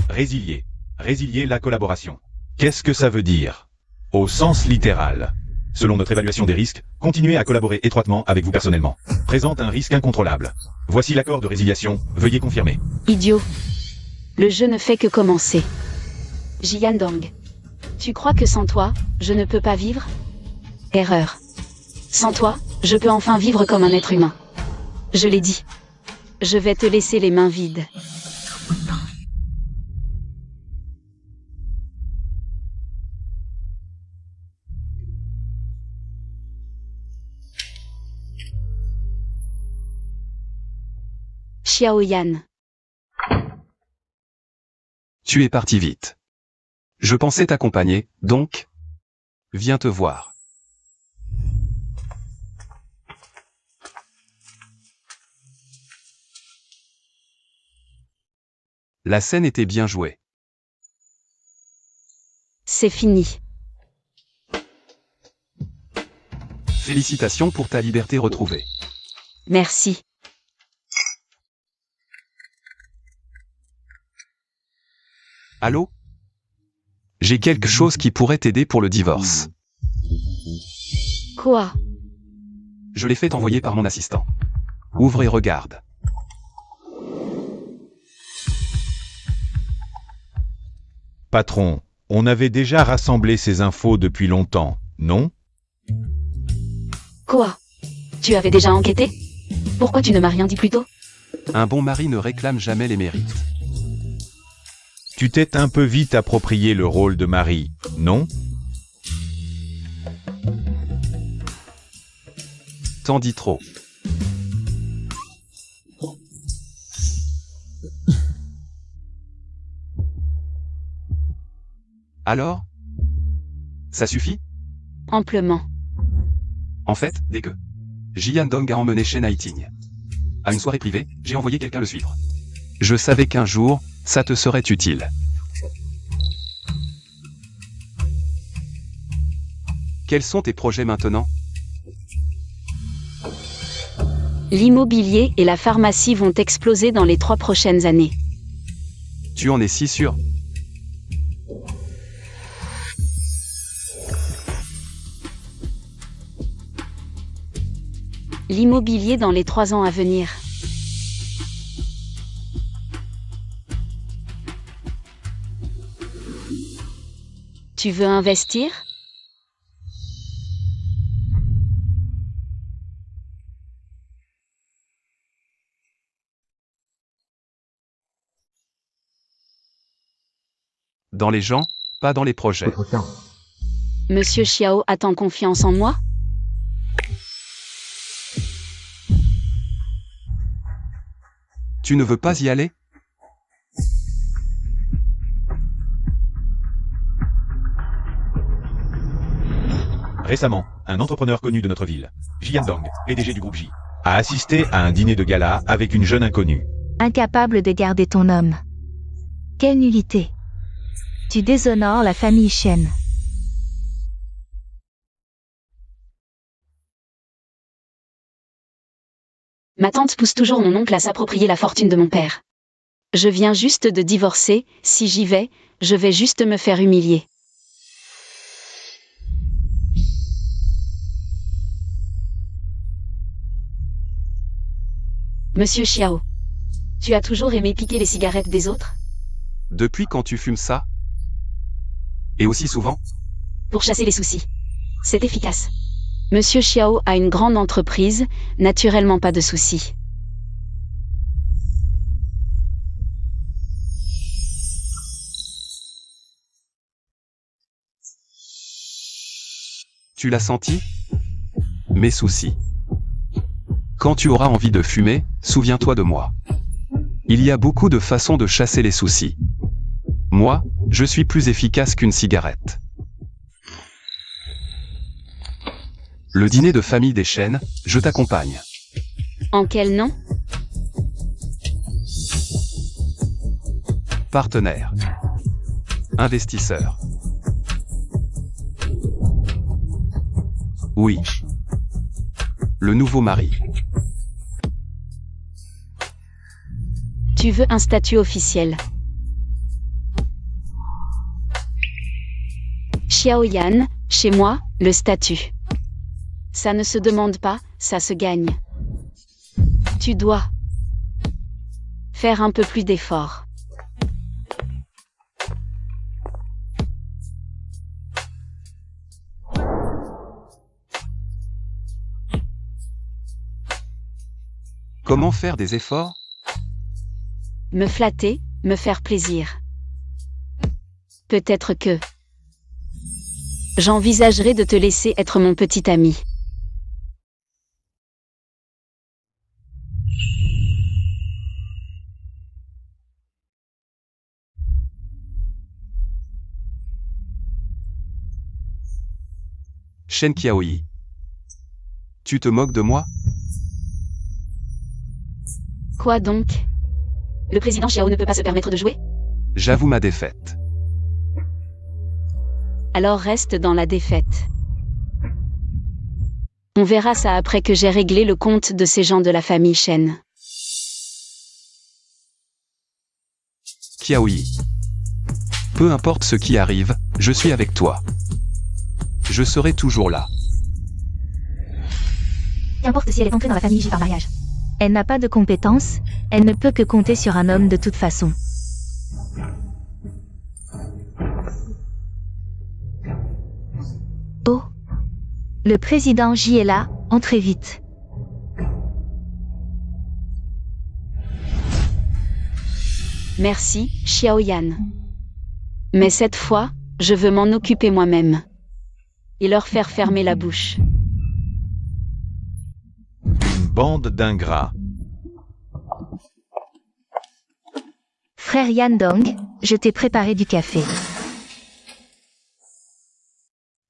Résilier. Résilier la collaboration. Qu'est-ce que ça veut dire? Au sens littéral. Selon notre évaluation des risques, continuez à collaborer étroitement avec vous personnellement. Présente un risque incontrôlable. Voici l'accord de résiliation, veuillez confirmer. Idiot. Le jeu ne fait que commencer. Jian Dong. Tu crois que sans toi, je ne peux pas vivre? Erreur. Sans toi, je peux enfin vivre comme un être humain. Je l'ai dit. Je vais te laisser les mains vides. Xiaoyan. Tu es parti vite. Je pensais t'accompagner, donc viens te voir. La scène était bien jouée. C'est fini. Félicitations pour ta liberté retrouvée. Merci. Allô? J'ai quelque chose qui pourrait t'aider pour le divorce. Quoi? Je l'ai fait envoyer par mon assistant. Ouvre et regarde. Patron, on avait déjà rassemblé ces infos depuis longtemps, non? Quoi? Tu avais déjà enquêté? Pourquoi tu ne m'as rien dit plus tôt? Un bon mari ne réclame jamais les mérites. Tu t'es un peu vite approprié le rôle de mari, non? T'en dis trop. Alors? Ça suffit? Amplement. En fait, dès que Jian Dong a emmené Shen Haiting à une soirée privée, j'ai envoyé quelqu'un le suivre. Je savais qu'un jour, ça te serait utile. Quels sont tes projets maintenant? L'immobilier et la pharmacie vont exploser dans les 3 prochaines années. Tu en es si sûr? L'immobilier dans les 3 ans à venir. Tu veux investir? Dans les gens, pas dans les projets. Monsieur Xiao a-t-il confiance en moi? Tu ne veux pas y aller? Récemment, un entrepreneur connu de notre ville, Jian Dong, PDG du groupe J, a assisté à un dîner de gala avec une jeune inconnue. Incapable de garder ton homme. Quelle nullité. Tu déshonores la famille Shen. Ma tante pousse toujours mon oncle à s'approprier la fortune de mon père. Je viens juste de divorcer, si j'y vais, je vais juste me faire humilier. Monsieur Xiao, tu as toujours aimé piquer les cigarettes des autres? Depuis quand tu fumes ça? Et aussi souvent? Pour chasser les soucis. C'est efficace. Monsieur Xiao a une grande entreprise, naturellement pas de soucis. Tu l'as senti? Mes soucis. Quand tu auras envie de fumer, souviens-toi de moi. Il y a beaucoup de façons de chasser les soucis. Moi, je suis plus efficace qu'une cigarette. Le dîner de famille des Shen, je t'accompagne. En quel nom? Partenaire. Investisseur. Oui. Le nouveau mari. Tu veux un statut officiel. Xiaoyan, chez moi, le statut. Ça ne se demande pas, ça se gagne. Tu dois faire un peu plus d'efforts. Comment faire des efforts? Me flatter, me faire plaisir. Peut-être que j'envisagerai de te laisser être mon petit ami. Shen Qiaoyi. Tu te moques de moi? Quoi donc? Le président Xiao ne peut pas se permettre de jouer? J'avoue ma défaite. Alors reste dans la défaite. On verra ça après que j'ai réglé le compte de ces gens de la famille Shen. Qiaoyi. Peu importe ce qui arrive, je suis avec toi. Je serai toujours là. Qu'importe si elle est entrée dans la famille J par mariage. Elle n'a pas de compétences, elle ne peut que compter sur un homme de toute façon. Oh. Le président J est là, entrez vite. Merci, Xiaoyan. Mais cette fois, je veux m'en occuper moi-même. Et leur faire fermer la bouche. Une bande d'ingrats. Frère Yan Dong, je t'ai préparé du café.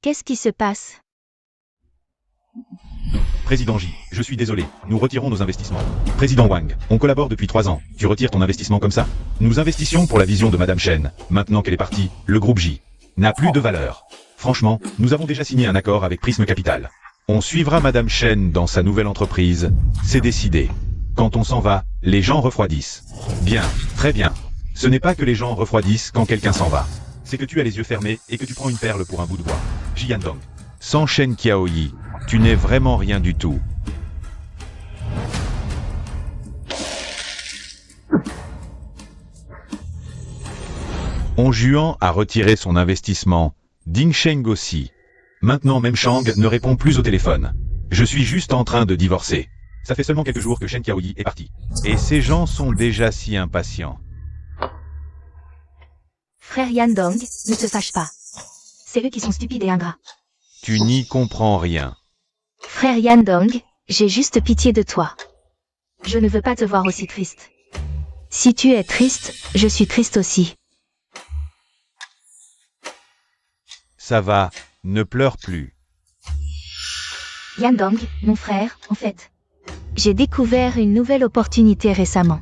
Qu'est-ce qui se passe? Président J, je suis désolé, nous retirons nos investissements. Président Wang, on collabore depuis 3 ans, tu retires ton investissement comme ça? Nous investissions pour la vision de Madame Shen, maintenant qu'elle est partie, le groupe J n'a plus de valeur. Franchement, nous avons déjà signé un accord avec Prisme Capital. On suivra Madame Chen dans sa nouvelle entreprise, c'est décidé. Quand on s'en va, les gens refroidissent. Bien, très bien. Ce n'est pas que les gens refroidissent quand quelqu'un s'en va. C'est que tu as les yeux fermés et que tu prends une perle pour un bout de bois. Jian Dong. Sans Shen Qiaoyi, tu n'es vraiment rien du tout. Onjuan a retiré son investissement. Ding Sheng aussi. Maintenant même Shang ne répond plus au téléphone. Je suis juste en train de divorcer. Ça fait seulement quelques jours que Shen Qiaoyi est parti. Et ces gens sont déjà si impatients. Frère Yan Dong, ne te fâche pas. C'est eux qui sont stupides et ingrats. Tu n'y comprends rien. Frère Yan Dong, j'ai juste pitié de toi. Je ne veux pas te voir aussi triste. Si tu es triste, je suis triste aussi. Ça va, ne pleure plus. Yan Dong, mon frère, en fait. J'ai découvert une nouvelle opportunité récemment.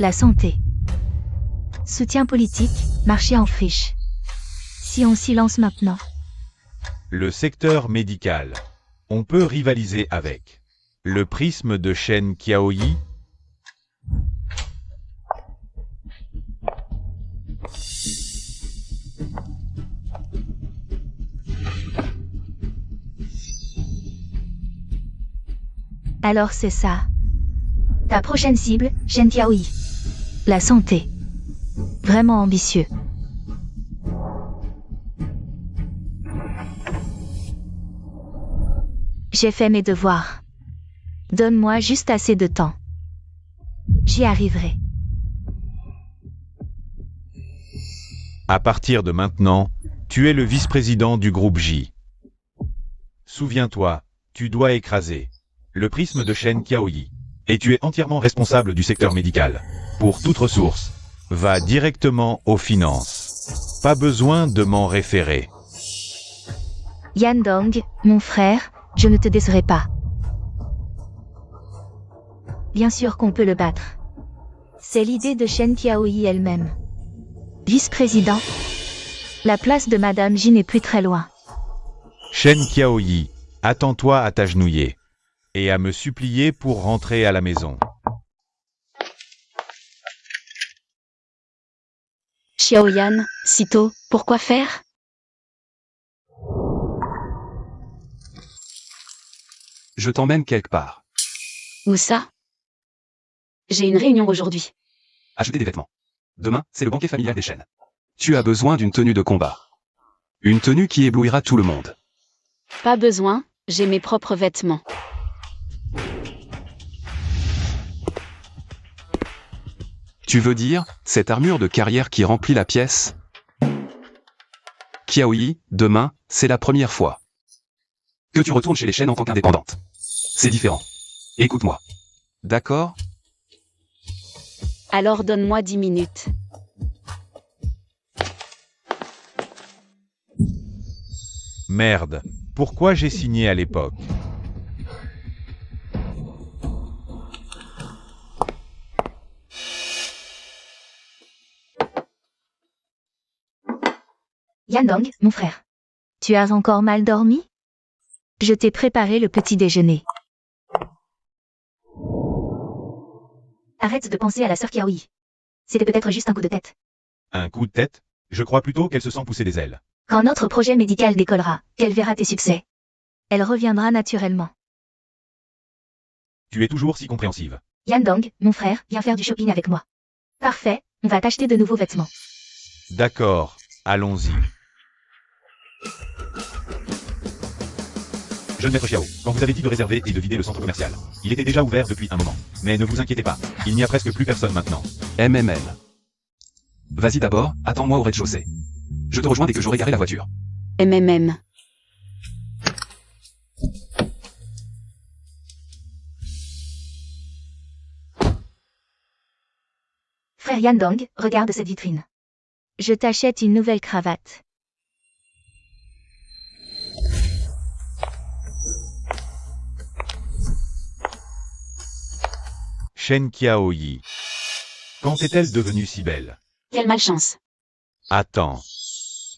La santé. Soutien politique, marché en friche. Si on s'y lance maintenant. Le secteur médical. On peut rivaliser avec. Le prisme de Shen Qiaoyi. Alors c'est ça. Ta prochaine cible, Shen Qiaoyi. La santé. Vraiment ambitieux. J'ai fait mes devoirs. Donne-moi juste assez de temps. J'y arriverai. À partir de maintenant, tu es le vice-président du groupe J. Souviens-toi, tu dois écraser le prisme de Shen Qiaoyi. Et tu es entièrement responsable du secteur médical. Pour toute ressource, va directement aux finances. Pas besoin de m'en référer. Yan Dong, mon frère, je ne te décerai pas. Bien sûr qu'on peut le battre. C'est l'idée de Shen Qiaoyi elle-même. Vice-président, la place de Madame J n'est plus très loin. Shen Qiaoyi, attends-toi à t'agenouiller. Et à me supplier pour rentrer à la maison. Xiaoyan, sitôt, pourquoi faire? Je t'emmène quelque part. Où ça? J'ai une réunion aujourd'hui. Acheter des vêtements. Demain, c'est le banquet familial des Chen. Tu as besoin d'une tenue de combat. Une tenue qui éblouira tout le monde. Pas besoin, j'ai mes propres vêtements. Tu veux dire, cette armure de carrière qui remplit la pièce? Qiaoyi, demain, c'est la première fois que tu retournes chez les Chen en tant qu'indépendante. C'est différent. Écoute-moi. D'accord? Alors donne-moi 10 minutes. Merde, pourquoi j'ai signé à l'époque? Yan Dong, mon frère. Tu as encore mal dormi? Je t'ai préparé le petit déjeuner. Arrête de penser à la sœur Qiaoyi. C'était peut-être juste un coup de tête. Un coup de tête? Je crois plutôt qu'elle se sent pousser des ailes. Quand notre projet médical décollera, qu'elle verra tes succès. Elle reviendra naturellement. Tu es toujours si compréhensive. Yan Dong, mon frère, viens faire du shopping avec moi. Parfait, on va t'acheter de nouveaux vêtements. D'accord, allons-y. Jeune maître Xiao, quand vous avez dit de réserver et de vider le centre commercial, il était déjà ouvert depuis un moment. Mais ne vous inquiétez pas, il n'y a presque plus personne maintenant. MML. Vas-y d'abord, attends-moi au rez-de-chaussée. Je te rejoins dès que j'aurai garé la voiture. MMM. Frère Yan Dong, regarde cette vitrine. Je t'achète une nouvelle cravate. Shen Qiaoyi. Quand est-elle devenue si belle? Quelle malchance. Attends.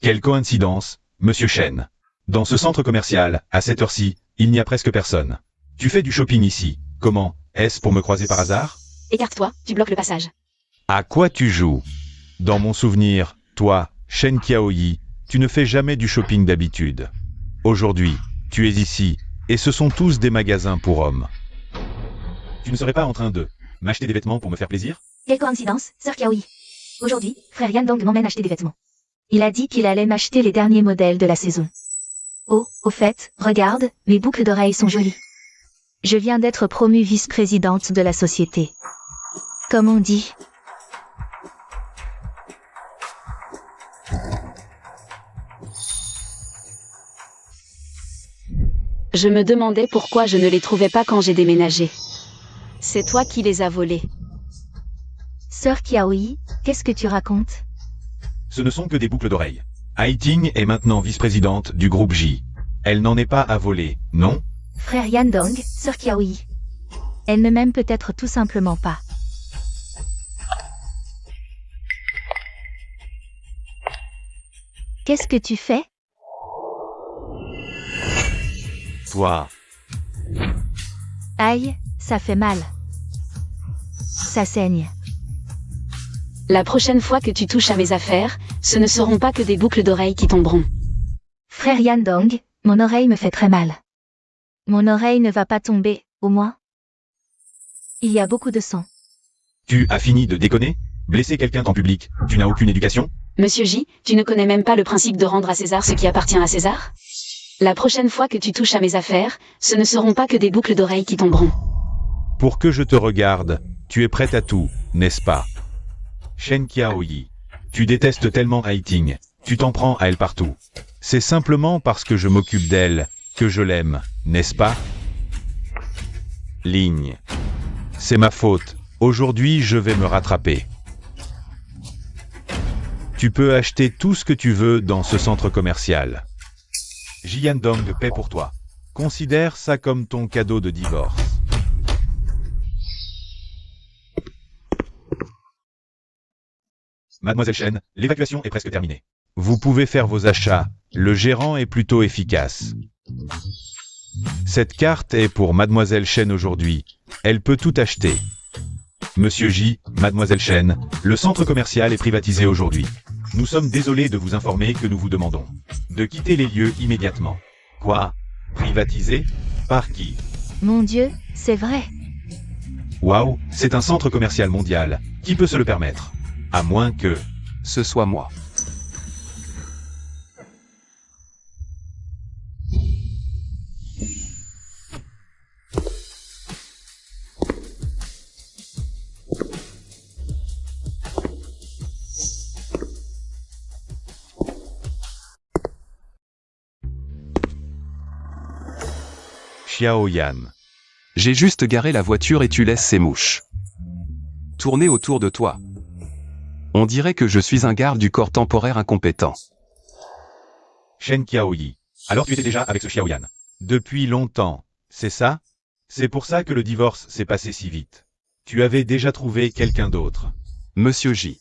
Quelle coïncidence, Monsieur Chen. Dans ce centre commercial, à cette heure-ci, il n'y a presque personne. Tu fais du shopping ici. Comment? Est-ce pour me croiser par hasard? Écarte-toi, tu bloques le passage. À quoi tu joues? Dans mon souvenir, toi, Shen Qiaoyi, tu ne fais jamais du shopping d'habitude. Aujourd'hui, tu es ici, et ce sont tous des magasins pour hommes. Tu ne serais pas en train de m'acheter des vêtements pour me faire plaisir? Quelle coïncidence, sœur Kiaoyi. Aujourd'hui, frère Yandong m'emmène acheter des vêtements. Il a dit qu'il allait m'acheter les derniers modèles de la saison. Oh, au fait, regarde, mes boucles d'oreilles sont jolies. Je viens d'être promue vice-présidente de la société. Comme on dit. Je me demandais pourquoi je ne les trouvais pas quand j'ai déménagé. C'est toi qui les as volés. Sœur Kiaoyi, qu'est-ce que tu racontes? Ce ne sont que des boucles d'oreilles. Haiting est maintenant vice-présidente du groupe J. Elle n'en est pas à voler, non? Frère Yandong, sœur Kiaoyi. Elle ne m'aime peut-être tout simplement pas. Qu'est-ce que tu fais? Toi. Aïe, ça fait mal. Ça saigne. La prochaine fois que tu touches à mes affaires, ce ne seront pas que des boucles d'oreilles qui tomberont. Frère Yandong, mon oreille me fait très mal. Mon oreille ne va pas tomber, au moins. Il y a beaucoup de sang. Tu as fini de déconner? Blesser quelqu'un en public, tu n'as aucune éducation? Monsieur J, tu ne connais même pas le principe de rendre à César ce qui appartient à César? La prochaine fois que tu touches à mes affaires, ce ne seront pas que des boucles d'oreilles qui tomberont. Pour que je te regarde, tu es prête à tout, n'est-ce pas? Shen Qiaoyi, tu détestes tellement Haiting, tu t'en prends à elle partout. C'est simplement parce que je m'occupe d'elle, que je l'aime, n'est-ce pas? Ligne. C'est ma faute, aujourd'hui je vais me rattraper. Tu peux acheter tout ce que tu veux dans ce centre commercial. Jiandong paie pour toi. Considère ça comme ton cadeau de divorce. Mademoiselle Chen, l'évacuation est presque terminée. Vous pouvez faire vos achats, le gérant est plutôt efficace. Cette carte est pour Mademoiselle Chen aujourd'hui. Elle peut tout acheter. Monsieur J, Mademoiselle Chen, le centre commercial est privatisé aujourd'hui. Nous sommes désolés de vous informer que nous vous demandons de quitter les lieux immédiatement. Quoi? Privatisé? Par qui? Mon Dieu, c'est vrai. Waouh, c'est un centre commercial mondial. Qui peut se le permettre? À moins que... Ce soit moi. Xiao Yan. J'ai juste garé la voiture et tu laisses ces mouches tourner autour de toi. On dirait que je suis un garde du corps temporaire incompétent. Shen Qiaoyi. Alors tu étais déjà avec ce Xiao Yan? Depuis longtemps, c'est ça? C'est pour ça que le divorce s'est passé si vite. Tu avais déjà trouvé quelqu'un d'autre. Monsieur J.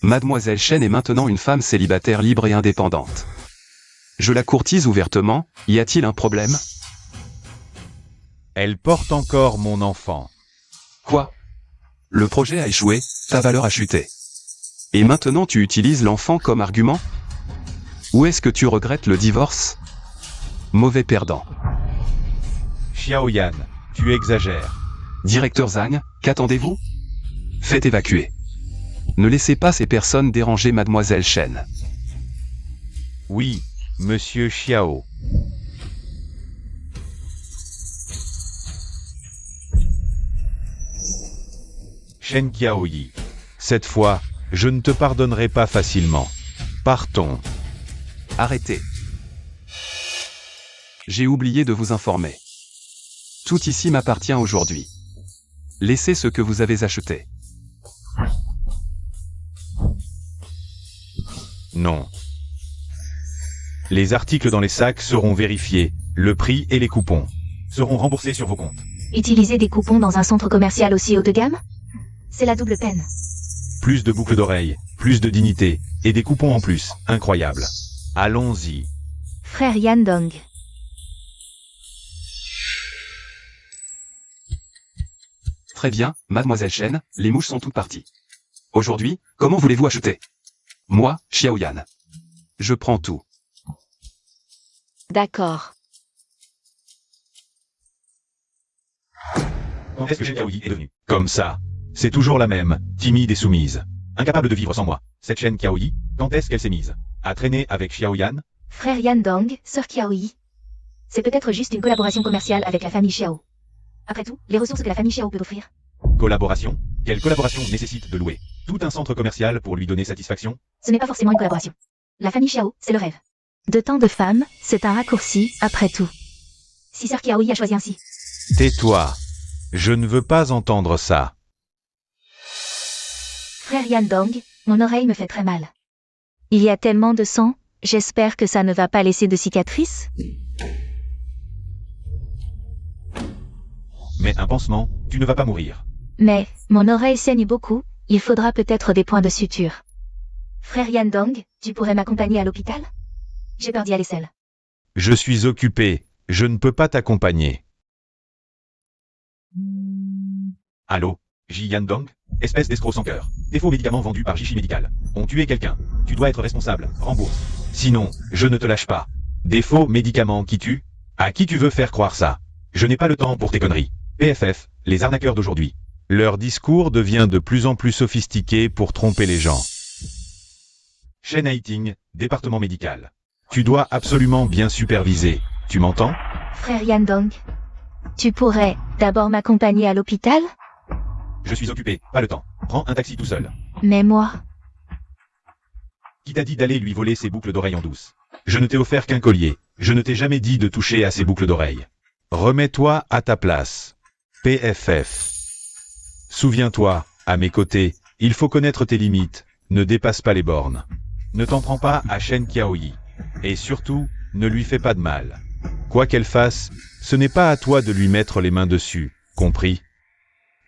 Mademoiselle Chen est maintenant une femme célibataire libre et indépendante. Je la courtise ouvertement, y a-t-il un problème? Elle porte encore mon enfant. Quoi? Le projet a échoué, ta valeur a chuté. Et maintenant tu utilises l'enfant comme argument? Ou est-ce que tu regrettes le divorce? Mauvais perdant. Xiao Yan, tu exagères. Directeur Zhang, qu'attendez-vous? Faites évacuer. Ne laissez pas ces personnes déranger Mademoiselle Chen. Oui, Monsieur Xiao. Shen Qiaoyi. Cette fois, je ne te pardonnerai pas facilement. Partons. Arrêtez. J'ai oublié de vous informer. Tout ici m'appartient aujourd'hui. Laissez ce que vous avez acheté. Non. Les articles dans les sacs seront vérifiés, le prix et les coupons seront remboursés sur vos comptes. Utiliser des coupons dans un centre commercial aussi haut de gamme? C'est la double peine. Plus de boucles d'oreilles, plus de dignité, et des coupons en plus, incroyable. Allons-y. Frère Yandong. Très bien, mademoiselle Shen, les mouches sont toutes parties. Aujourd'hui, comment voulez-vous acheter? Moi, Xiaoyan. Je prends tout. D'accord. Quand est-ce que Shen Qiaoyi est devenue comme ça? C'est toujours la même, timide et soumise. Incapable de vivre sans moi. Cette Shen Qiaoyi, quand est-ce qu'elle s'est mise à traîner avec Xiaoyan? Frère Yandong, sœur Qiaoyi. C'est peut-être juste une collaboration commerciale avec la famille Xiao. Après tout, les ressources que la famille Xiao peut offrir. Collaboration? Quelle collaboration nécessite de louer tout un centre commercial pour lui donner satisfaction? Ce n'est pas forcément une collaboration. La famille Xiao, c'est le rêve. De tant de femmes, c'est un raccourci, après tout. Si sœur Qiaoyi a choisi ainsi. Tais-toi. Je ne veux pas entendre ça. Frère Yandong, mon oreille me fait très mal. Il y a tellement de sang, j'espère que ça ne va pas laisser de cicatrices. Mais un pansement, tu ne vas pas mourir. Mais, mon oreille saigne beaucoup, il faudra peut-être des points de suture. Frère Yandong, tu pourrais m'accompagner à l'hôpital? J'ai peur d'y aller seule. Je suis occupé, je ne peux pas t'accompagner. Allô, Ji Yandong? Espèce d'escroc sans cœur. Des faux médicaments vendus par Jishi Medical. Ont tué quelqu'un. Tu dois être responsable. Rembourse. Sinon, je ne te lâche pas. Des faux médicaments qui tuent? À qui tu veux faire croire ça? Je n'ai pas le temps pour tes conneries. PFF, les arnaqueurs d'aujourd'hui. Leur discours devient de plus en plus sophistiqué pour tromper les gens. Shen Haiting, département médical. Tu dois absolument bien superviser. Tu m'entends? Frère Yandong, tu pourrais d'abord m'accompagner à l'hôpital? Je suis occupé, pas le temps. Prends un taxi tout seul. Mais moi, Qui t'a dit d'aller lui voler ses boucles d'oreilles en douce? Je ne t'ai offert qu'un collier. Je ne t'ai jamais dit de toucher à ses boucles d'oreilles. Remets-toi à ta place. PFF. Souviens-toi, à mes côtés, il faut connaître tes limites. Ne dépasse pas les bornes. Ne t'en prends pas à Shen Qiaoyi. Et surtout, ne lui fais pas de mal. Quoi qu'elle fasse, ce n'est pas à toi de lui mettre les mains dessus, compris?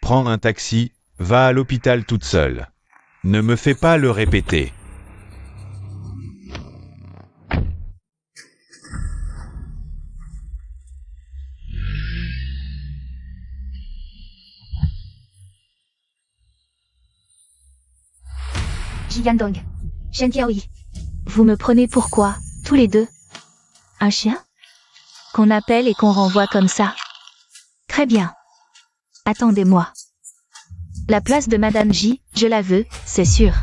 Prends un taxi, va à l'hôpital toute seule. Ne me fais pas le répéter. Ji Yandong, Shen Qiaoyi. Vous me prenez pour quoi, tous les deux? Un chien? Qu'on appelle et qu'on renvoie comme ça? Très bien. Attendez-moi. La place de Madame J, je la veux, c'est sûr.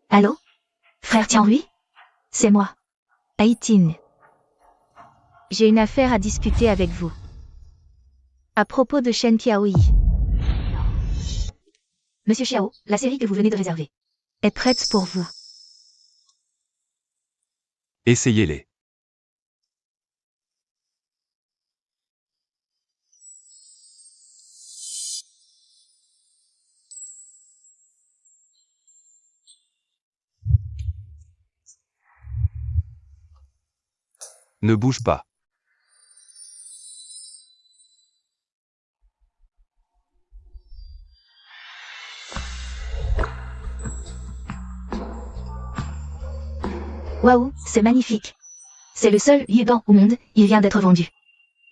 Allô? Frère Tianhui? C'est moi. Haitin. J'ai une affaire à discuter avec vous. À propos de Shen Qiaoyi. Monsieur Xiao, la série que vous venez de réserver est prête pour vous. Essayez-les. Ne bouge pas. Waouh, c'est magnifique. C'est le seul Yudan au monde, il vient d'être vendu.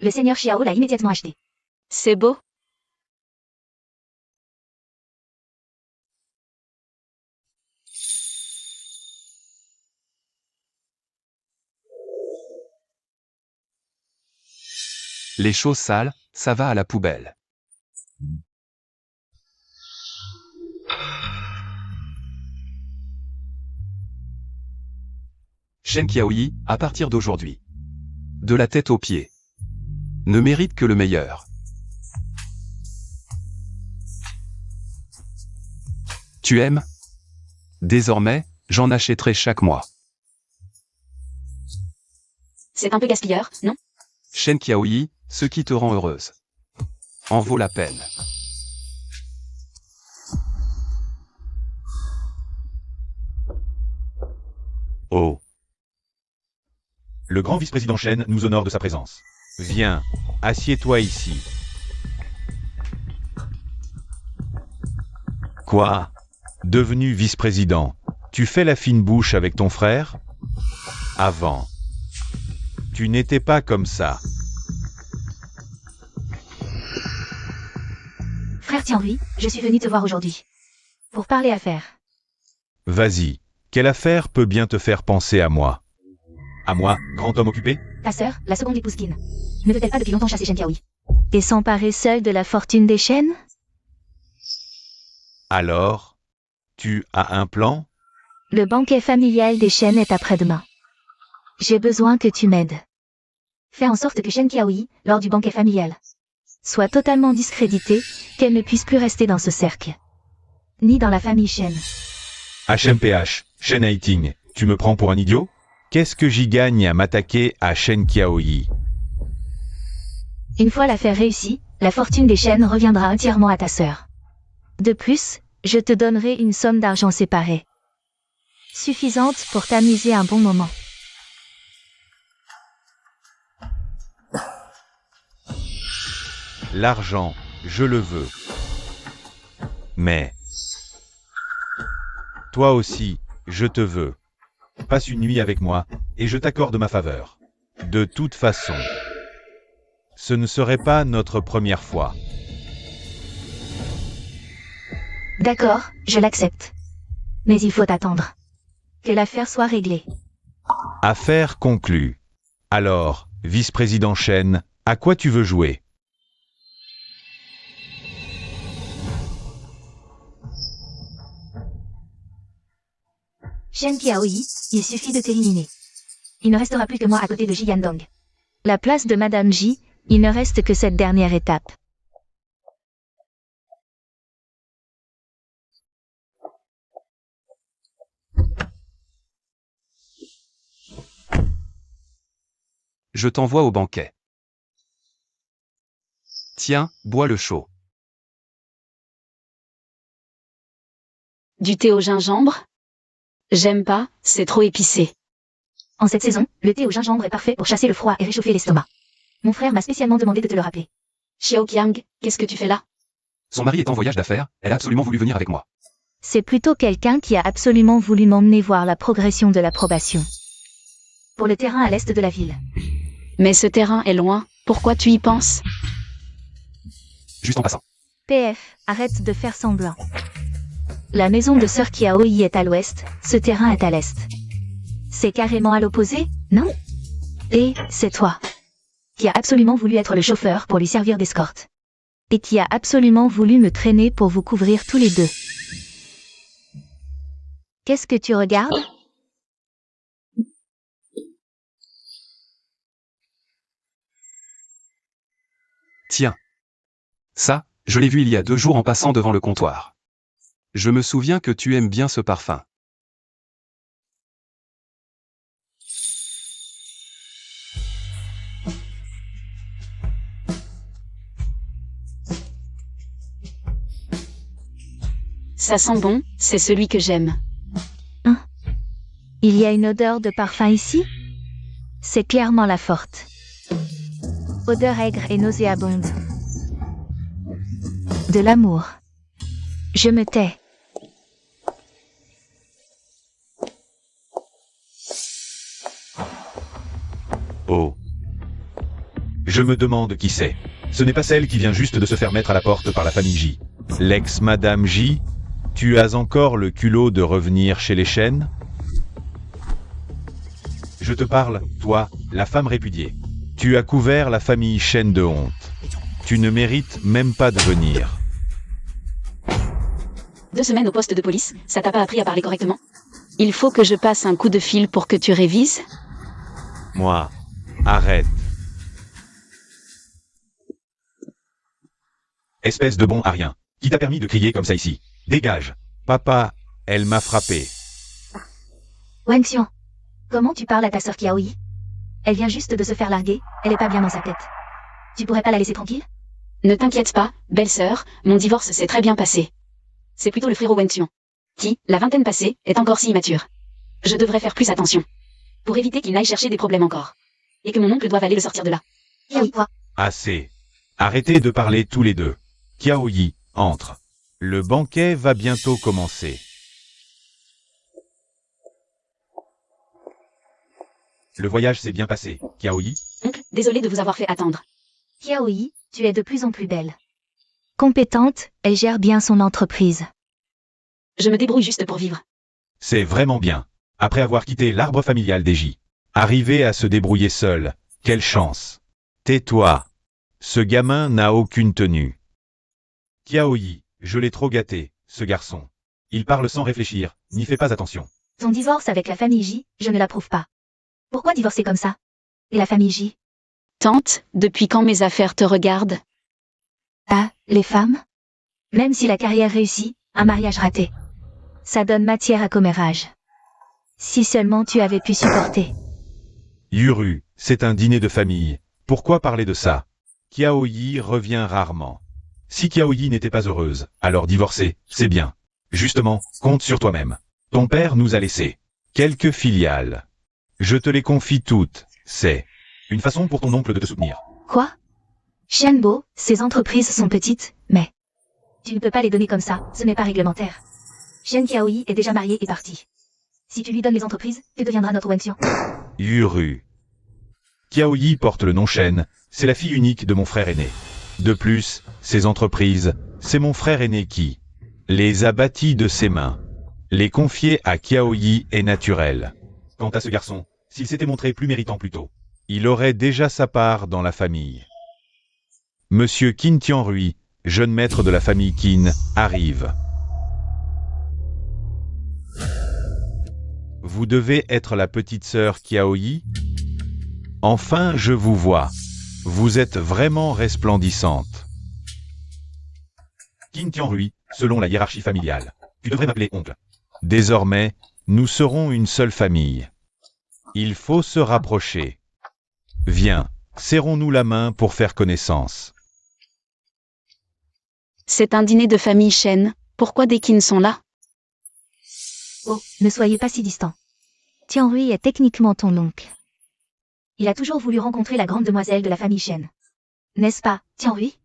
Le seigneur Xiao l'a immédiatement acheté. C'est beau. Les choses sales, ça va à la poubelle. Shen Qiaoyi, à partir d'aujourd'hui. De la tête aux pieds. Ne mérite que le meilleur. Tu aimes? Désormais, j'en achèterai chaque mois. C'est un peu gaspilleur, non? Shen Qiaoyi, ce qui te rend heureuse. En vaut la peine. Oh. Le grand vice-président Shen nous honore de sa présence. Viens, assieds-toi ici. Quoi? Devenu vice-président, tu fais la fine bouche avec ton frère? Avant. Tu n'étais pas comme ça. Frère Tianhui, je suis venu te voir aujourd'hui. Pour parler affaires. Vas-y, quelle affaire peut bien te faire penser à moi? À moi, grand homme occupé? Ta sœur, la seconde épouse Qin, ne veut-elle pas depuis longtemps chasser Shen Qiaoyi et s'emparer seule de la fortune des Shen? Alors, tu as un plan? Le banquet familial des Shen est après-demain. J'ai besoin que tu m'aides. Fais en sorte que Shen Qiaoyi, lors du banquet familial, soit totalement discréditée, qu'elle ne puisse plus rester dans ce cercle. Ni dans la famille Shen. HMPH, Shen Haiting, tu me prends pour un idiot? Qu'est-ce que j'y gagne à m'attaquer à Shen Qiaoyi? Une fois l'affaire réussie, la fortune des Shen reviendra entièrement à ta sœur. De plus, je te donnerai une somme d'argent séparée. Suffisante pour t'amuser un bon moment. L'argent, je le veux. Mais... toi aussi, je te veux. Passe une nuit avec moi, et je t'accorde ma faveur. De toute façon, ce ne serait pas notre première fois. D'accord, je l'accepte. Mais il faut attendre. Que l'affaire soit réglée. Affaire conclue. Alors, vice-président Shen, à quoi tu veux jouer? Shen Qiaoyi, il suffit de t'éliminer. Il ne restera plus que moi à côté de Ji Yandong. La place de Madame Ji, il ne reste que cette dernière étape. Je t'envoie au banquet. Tiens, bois le chaud. Du thé au gingembre? J'aime pas, c'est trop épicé. En cette saison, le thé au gingembre est parfait pour chasser le froid et réchauffer l'estomac. Mon frère m'a spécialement demandé de te le rappeler. Xiao Qiang, qu'est-ce que tu fais là? Son mari est en voyage d'affaires, elle a absolument voulu venir avec moi. C'est plutôt quelqu'un qui a absolument voulu m'emmener voir la progression de l'approbation. Pour le terrain à l'est de la ville. Mais ce terrain est loin, pourquoi tu y penses? Juste en passant. PF, arrête de faire semblant. La maison de Sœur Qiaoyi est à l'ouest, ce terrain est à l'est. C'est carrément à l'opposé, non? Et c'est toi qui a absolument voulu être le chauffeur pour lui servir d'escorte. Et qui a absolument voulu me traîner pour vous couvrir tous les deux. Qu'est-ce que tu regardes? Tiens. Ça, je l'ai vu il y a 2 jours en passant devant le comptoir. Je me souviens que tu aimes bien ce parfum. Ça sent bon, c'est celui que j'aime. Il y a une odeur de parfum ici? C'est clairement la forte. Odeur aigre et nauséabonde. De l'amour. Je me tais. Oh. Je me demande qui c'est. Ce n'est pas celle qui vient juste de se faire mettre à la porte par la famille J. L'ex-madame J, tu as encore le culot de revenir chez les Shen? Je te parle, toi, la femme répudiée. Tu as couvert la famille Shen de honte. Tu ne mérites même pas de venir. 2 semaines au poste de police, ça t'a pas appris à parler correctement? Il faut que je passe un coup de fil pour que tu révises? Moi, arrête. Espèce de bon à rien. Qui t'a permis de crier comme ça ici? Dégage. Papa, elle m'a frappé. Wang Xian, comment tu parles à ta sœur Qiaoyi? Elle vient juste de se faire larguer, elle est pas bien dans sa tête. Tu pourrais pas la laisser tranquille? Ne t'inquiète pas, belle-sœur, mon divorce s'est très bien passé. C'est plutôt le frérot Wen Xian, qui, la vingtaine passée, est encore si immature. Je devrais faire plus attention. Pour éviter qu'il n'aille chercher des problèmes encore. Et que mon oncle doive aller le sortir de là. Qiaoyi, quoi? Assez. Arrêtez de parler tous les deux. Qiaoyi, entre. Le banquet va bientôt commencer. Le voyage s'est bien passé, Kiaoyi. Oncle, désolé de vous avoir fait attendre. Kiaoyi, tu es de plus en plus belle. Compétente, elle gère bien son entreprise. Je me débrouille juste pour vivre. C'est vraiment bien. Après avoir quitté l'arbre familial d'Eiji. Arriver à se débrouiller seul. Quelle chance. Tais-toi. Ce gamin n'a aucune tenue. Kiaoyi, je l'ai trop gâté, ce garçon. Il parle sans réfléchir, n'y fais pas attention. Ton divorce avec la famille J, je ne l'approuve pas. Pourquoi divorcer comme ça? Et la famille J? Tante, depuis quand mes affaires te regardent? Ah, les femmes? Même si la carrière réussit, un mariage raté. Ça donne matière à commérage. Si seulement tu avais pu supporter. Yuru, c'est un dîner de famille. Pourquoi parler de ça? Kiaoyi revient rarement. Si Kiaoyi n'était pas heureuse, alors divorcer, c'est bien. Justement, compte sur toi-même. Ton père nous a laissés quelques filiales. Je te les confie toutes, c'est une façon pour ton oncle de te soutenir. Quoi? Shenbo, ces entreprises sont petites, mais... Tu ne peux pas les donner comme ça, ce n'est pas réglementaire. Shen Kiaoyi est déjà marié et parti. Si tu lui donnes les entreprises, tu deviendras notre Wenxian. Yuru. Kiaoyi porte le nom Shen, c'est la fille unique de mon frère aîné. De plus, ces entreprises, c'est mon frère aîné qui les a bâties de ses mains. Les confier à Kiaoyi est naturel. Quant à ce garçon, s'il s'était montré plus méritant plus tôt, il aurait déjà sa part dans la famille. Monsieur Qin Tianrui, jeune maître de la famille Qin, arrive. Vous devez être la petite sœur Kiaoyi? Enfin, je vous vois. Vous êtes vraiment resplendissante. Qin Tianrui, selon la hiérarchie familiale. Tu devrais m'appeler oncle. Désormais, nous serons une seule famille. Il faut se rapprocher. Viens, serrons-nous la main pour faire connaissance. C'est un dîner de famille Shen. Pourquoi des Qin sont là? Oh, ne soyez pas si distants. Tianrui est techniquement ton oncle. Il a toujours voulu rencontrer la grande demoiselle de la famille Shen. N'est-ce pas, Tianrui?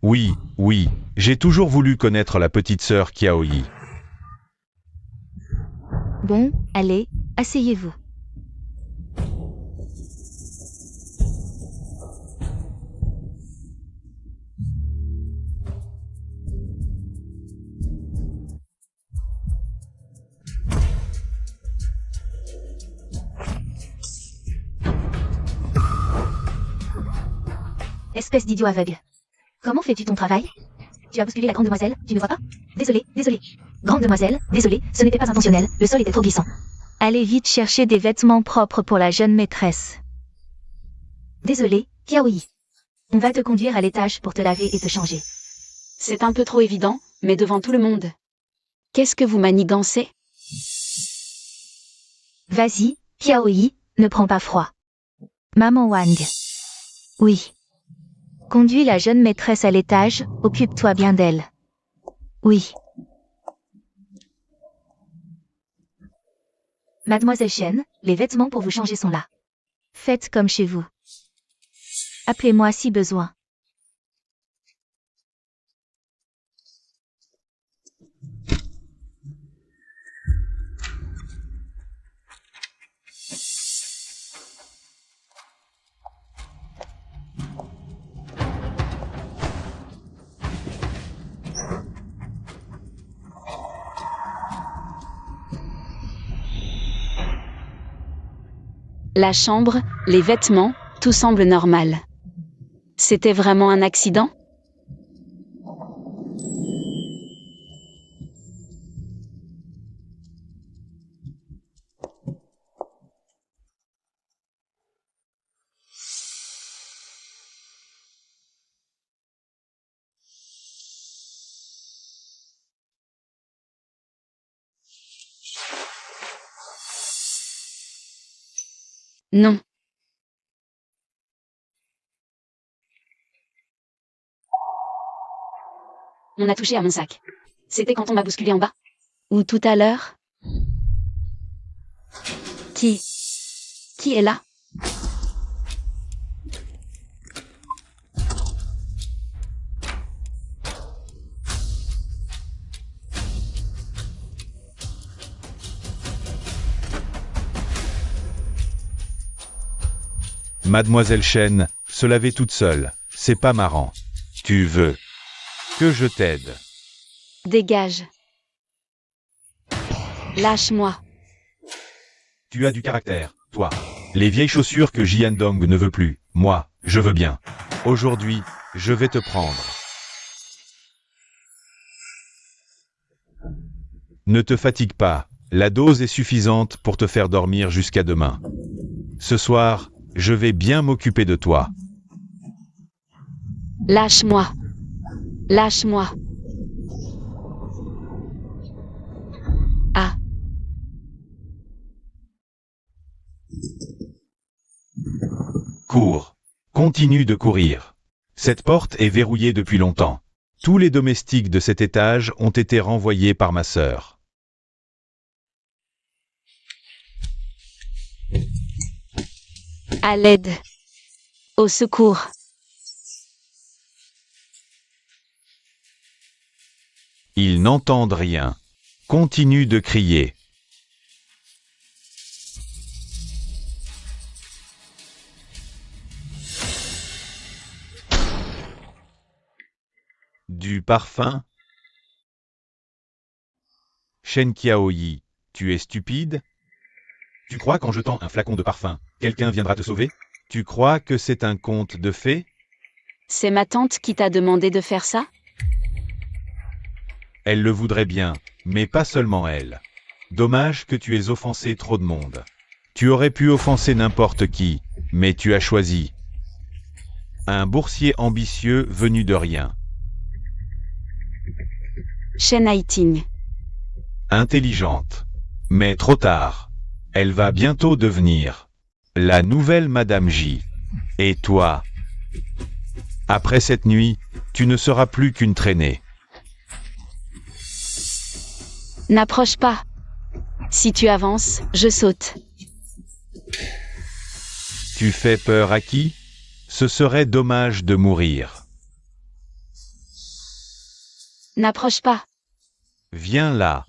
Oui, oui, j'ai toujours voulu connaître la petite sœur Kiaoyi. Bon, allez, asseyez-vous. Espèce d'idiot aveugle. Comment fais-tu ton travail? Tu as bousculé la grande demoiselle, tu ne vois pas? Désolé, désolé. Grande demoiselle, désolé, ce n'était pas intentionnel, le sol était trop glissant. Allez vite chercher des vêtements propres pour la jeune maîtresse. Désolé, Kiaoyi. On va te conduire à l'étage pour te laver et te changer. C'est un peu trop évident, mais devant tout le monde. Qu'est-ce que vous manigancez? Vas-y, Kiaoyi, ne prends pas froid. Maman Wang. Oui. Conduis la jeune maîtresse à l'étage, occupe-toi bien d'elle. Oui. Mademoiselle Shen, les vêtements pour vous changer sont là. Faites comme chez vous. Appelez-moi si besoin. La chambre, les vêtements, tout semble normal. C'était vraiment un accident? Non. On a touché à mon sac. C'était quand on m'a bousculé en bas? Ou tout à l'heure? Qui est là? Mademoiselle Chen, se laver toute seule, c'est pas marrant. Tu veux que je t'aide? Dégage. Lâche-moi. Tu as du caractère, toi. Les vieilles chaussures que Jian Dong ne veut plus, moi, je veux bien. Aujourd'hui, je vais te prendre. Ne te fatigue pas, la dose est suffisante pour te faire dormir jusqu'à demain. Ce soir, je vais bien m'occuper de toi. Lâche-moi. Lâche-moi. Ah. Cours. Continue de courir. Cette porte est verrouillée depuis longtemps. Tous les domestiques de cet étage ont été renvoyés par ma sœur. À l'aide. Au secours. Ils n'entendent rien. Continue de crier. Du parfum? Shen Qiaoyi, tu es stupide? Tu crois qu'en jetant un flacon de parfum, quelqu'un viendra te sauver? Tu crois que c'est un conte de fées? C'est ma tante qui t'a demandé de faire ça? Elle le voudrait bien, mais pas seulement elle. Dommage que tu aies offensé trop de monde. Tu aurais pu offenser n'importe qui, mais tu as choisi un boursier ambitieux venu de rien. Shen Haiting. Intelligente. Mais trop tard. Elle va bientôt devenir la nouvelle Madame J. Et toi? Après cette nuit, tu ne seras plus qu'une traînée. N'approche pas. Si tu avances, je saute. Tu fais peur à qui? Ce serait dommage de mourir. N'approche pas. Viens là.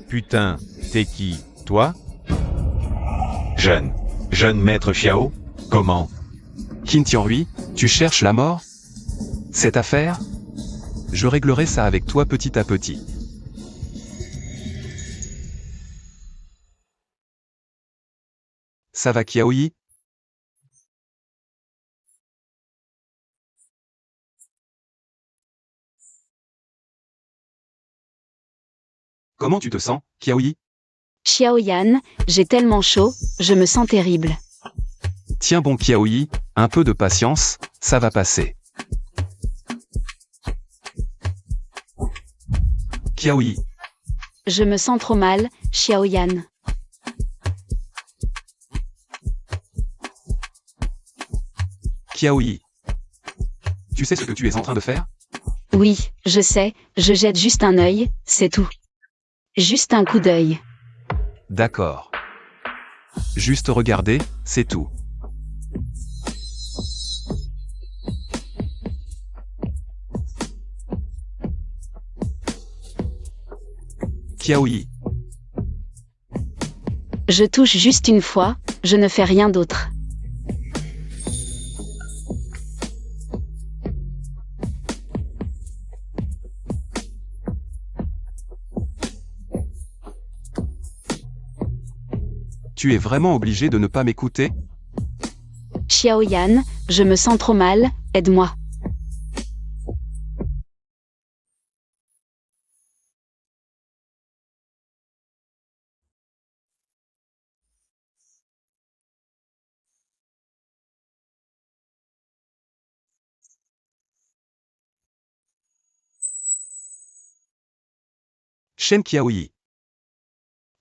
Putain, t'es qui, toi? Jeune maître Xiao? Comment? Qin Tianhui, tu cherches la mort? Cette affaire? Je réglerai ça avec toi petit à petit. Ça va Qiaoyi? Comment tu te sens, Qiaoyi? Xiaoyan, j'ai tellement chaud, je me sens terrible. Tiens bon Qiaoyi, un peu de patience, ça va passer. Qiaoyi, Je me sens trop mal, Xiaoyan. Qiaoyi. Tu sais ce que tu es en train de faire? Oui, je sais, je jette juste un œil, c'est tout. Juste un coup d'œil. D'accord. Juste regarder, c'est tout. Qiaoyi. Je touche juste une fois, je ne fais rien d'autre. Tu es vraiment obligé de ne pas m'écouter? Xiaoyan, je me sens trop mal, aide-moi. Shen Qiaoyi.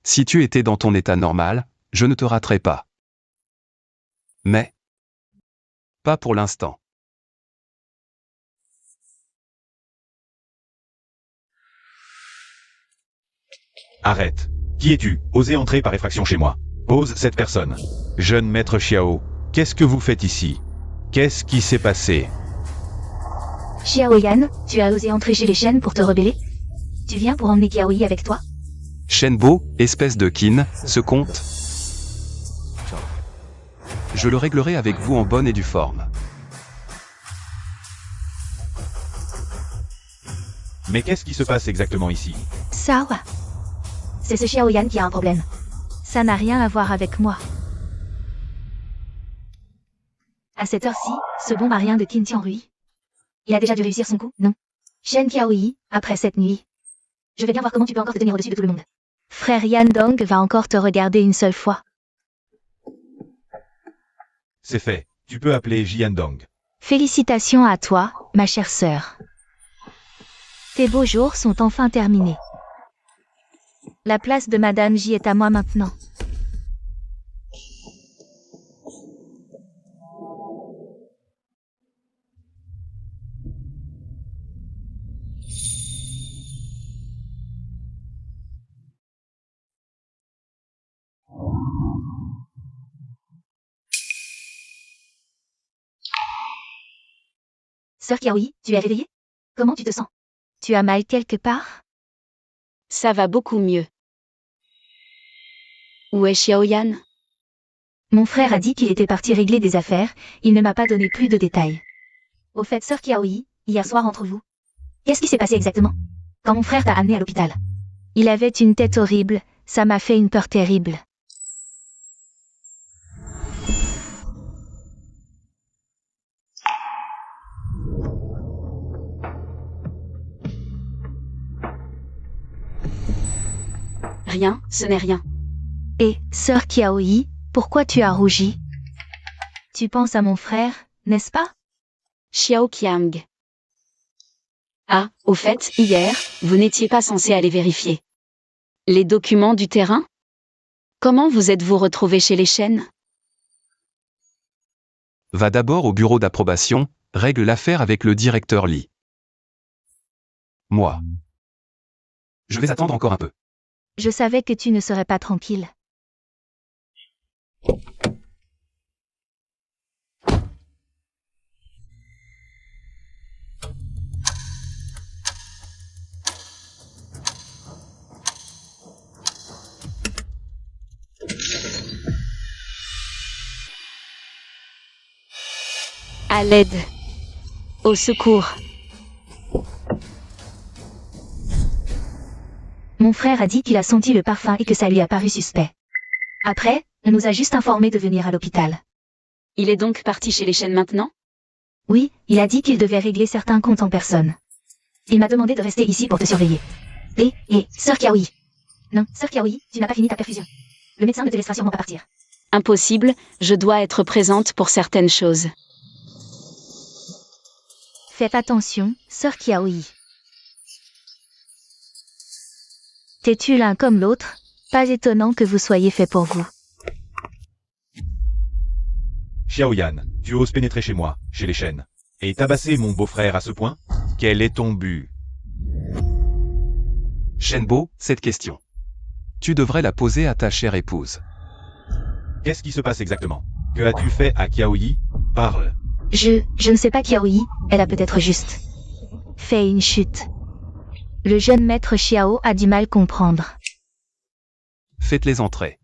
Si tu étais dans ton état normal, je ne te raterais pas. Mais pas pour l'instant. Arrête. Qui es-tu? Osez entrer par effraction chez moi. Pose cette personne. Jeune maître Xiao, Qu'est-ce que vous faites ici? Qu'est-ce qui s'est passé? Xiaoyan, tu as osé entrer chez les Shen pour te rebeller? Tu viens pour emmener Kiaoyi avec toi? Shenbo, espèce de kin, ce compte. Je le réglerai avec vous en bonne et due forme. Mais qu'est-ce qui se passe exactement ici? Sawa. C'est ce Xiaoyan qui a un problème. Ça n'a rien à voir avec moi. À cette heure-ci, ce bon marien de Qin Tianrui. Il a déjà dû réussir son coup, non? Shen Qiaoyi, après cette nuit. Je vais bien voir comment tu peux encore te tenir au-dessus de tout le monde. Frère Yandong va encore te regarder une seule fois. C'est fait. Tu peux appeler Jiandong. Félicitations à toi, ma chère sœur. Tes beaux jours sont enfin terminés. La place de Madame J est à moi maintenant. Sœur Kiaoyi, tu es réveillée? Comment tu te sens? Tu as mal quelque part? Ça va beaucoup mieux. Où est Xiaoyan? Mon frère a dit qu'il était parti régler des affaires, il ne m'a pas donné plus de détails. Au fait, sœur Kiaoyi, hier soir entre vous. Qu'est-ce qui s'est passé exactement? Quand mon frère t'a amené à l'hôpital. Il avait une tête horrible, ça m'a fait une peur terrible. Rien, ce n'est rien. Et, sœur Kiaoyi, pourquoi tu as rougi? Tu penses à mon frère, n'est-ce pas? Xiao Qiang. Ah, au fait, hier, vous n'étiez pas censé aller vérifier les documents du terrain? Comment vous êtes-vous retrouvé chez les Shen? Va d'abord au bureau d'approbation, règle l'affaire avec le directeur Li. Moi. Je vais attendre encore un peu. Je savais que tu ne serais pas tranquille. À l'aide. Au secours. Mon frère a dit qu'il a senti le parfum et que ça lui a paru suspect. Après, on nous a juste informé de venir à l'hôpital. Il est donc parti chez les Shen maintenant? Oui, il a dit qu'il devait régler certains comptes en personne. Il m'a demandé de rester ici pour te surveiller. Et, sœur Kiaoyi. Non, sœur Kiaoyi, tu n'as pas fini ta perfusion. Le médecin ne te laissera sûrement pas partir. Impossible, je dois être présente pour certaines choses. Faites attention, sœur Kiaoyi. Têtus l'un comme l'autre, pas étonnant que vous soyez fait pour vous. Xiaoyan, tu oses pénétrer chez moi, chez les Shen, et tabasser mon beau-frère à ce point? Quel est ton but? Shenbo, cette question. Tu devrais la poser à ta chère épouse. Qu'est-ce qui se passe exactement? Que as-tu fait à Kiaoyi? Parle. Je ne sais pas Kiaoyi, elle a peut-être juste fait une chute. Le jeune maître Xiao a du mal comprendre. Faites-les entrer.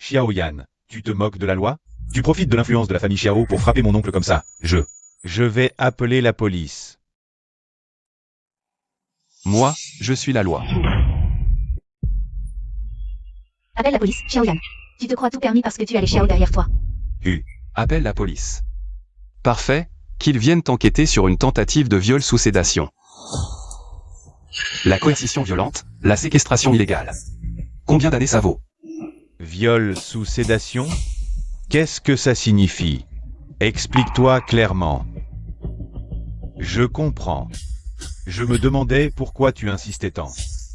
Xiaoyan, tu te moques de la loi? Tu profites de l'influence de la famille Xiao pour frapper mon oncle comme ça. Je vais appeler la police. Moi, je suis la loi. Appelle la police, Xiaoyan. Tu te crois tout permis parce que tu as les Xiao derrière toi. Appelle la police. Parfait, qu'ils viennent enquêter sur une tentative de viol sous sédation. La coercition violente, la séquestration illégale. Combien d'années ça vaut? Viol sous sédation? Qu'est-ce que ça signifie? Explique-toi clairement. Je comprends. Je me demandais pourquoi tu insistais tant.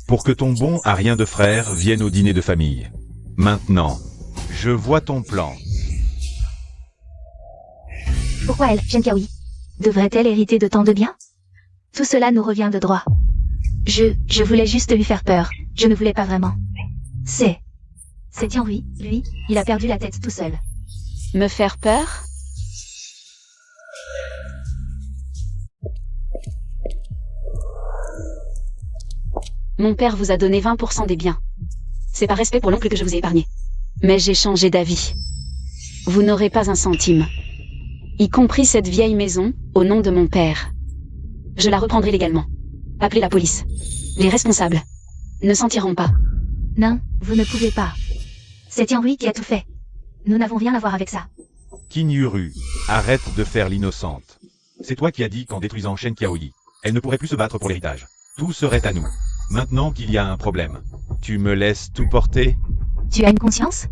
Pour que ton bon à rien de frère vienne au dîner de famille. Maintenant, je vois ton plan. Pourquoi elle, Shen Qiaoyi? Devrait-elle hériter de tant de biens? Tout cela nous revient de droit. Je voulais juste lui faire peur. Je ne voulais pas vraiment. C'est Tianhui, lui, il a perdu la tête tout seul. Me faire peur? Mon père vous a donné 20% des biens. C'est par respect pour l'oncle que je vous ai épargné. Mais j'ai changé d'avis. Vous n'aurez pas un centime. Y compris cette vieille maison, au nom de mon père. Je la reprendrai légalement. Appelez la police. Les responsables ne s'en tireront pas. Non, vous ne pouvez pas. C'est Tianhui qui a tout fait. Nous n'avons rien à voir avec ça. Qin Yuru, arrête de faire l'innocente. C'est toi qui as dit qu'en détruisant Shen Qiaoyi, elle ne pourrait plus se battre pour l'héritage. Tout serait à nous. Maintenant qu'il y a un problème, tu me laisses tout porter? Tu as une conscience?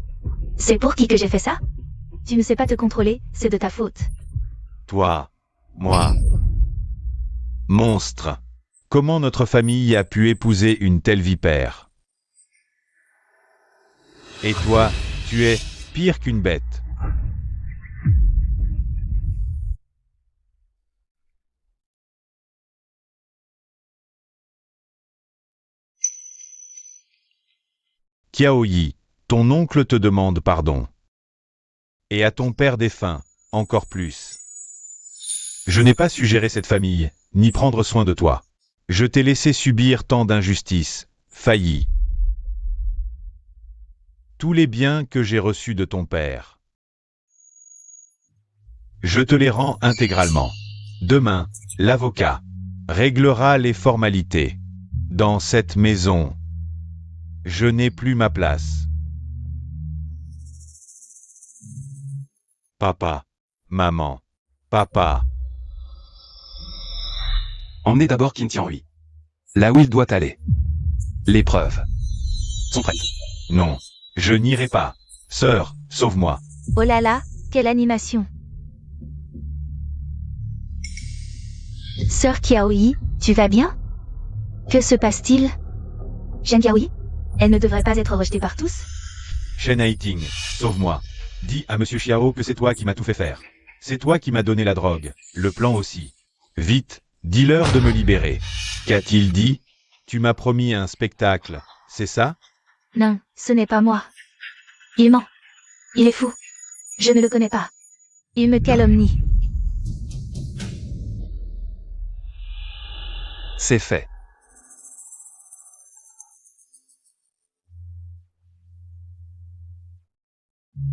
C'est pour qui que j'ai fait ça? Tu ne sais pas te contrôler, c'est de ta faute. Toi, moi. Monstre. Comment notre famille a pu épouser une telle vipère? Et toi, tu es pire qu'une bête. Qiaoyi, ton oncle te demande pardon. Et à ton père défunt, encore plus. Je n'ai pas su gérer cette famille, ni prendre soin de toi. Je t'ai laissé subir tant d'injustices, failli. Tous les biens que j'ai reçus de ton père. Je te les rends intégralement. Demain, l'avocat réglera les formalités. Dans cette maison, je n'ai plus ma place. Papa, maman, papa. Emmenez d'abord Qin Tianhui. Là où il doit aller. Les preuves sont prêtes. Non, je n'irai pas. Sœur, sauve-moi. Oh là là, quelle animation. Sœur Qiaoyi, tu vas bien? Que se passe-t-il? Shen Qiaoyi? Elle ne devrait pas être rejetée par tous? Shen Haiting, sauve-moi. Dis à Monsieur Xiao que c'est toi qui m'as tout fait faire. C'est toi qui m'as donné la drogue, le plan aussi. Vite, dis-leur de me libérer. Qu'a-t-il dit? Tu m'as promis un spectacle, c'est ça? Non, ce n'est pas moi. Il ment. Il est fou. Je ne le connais pas. Il me calomnie. C'est fait.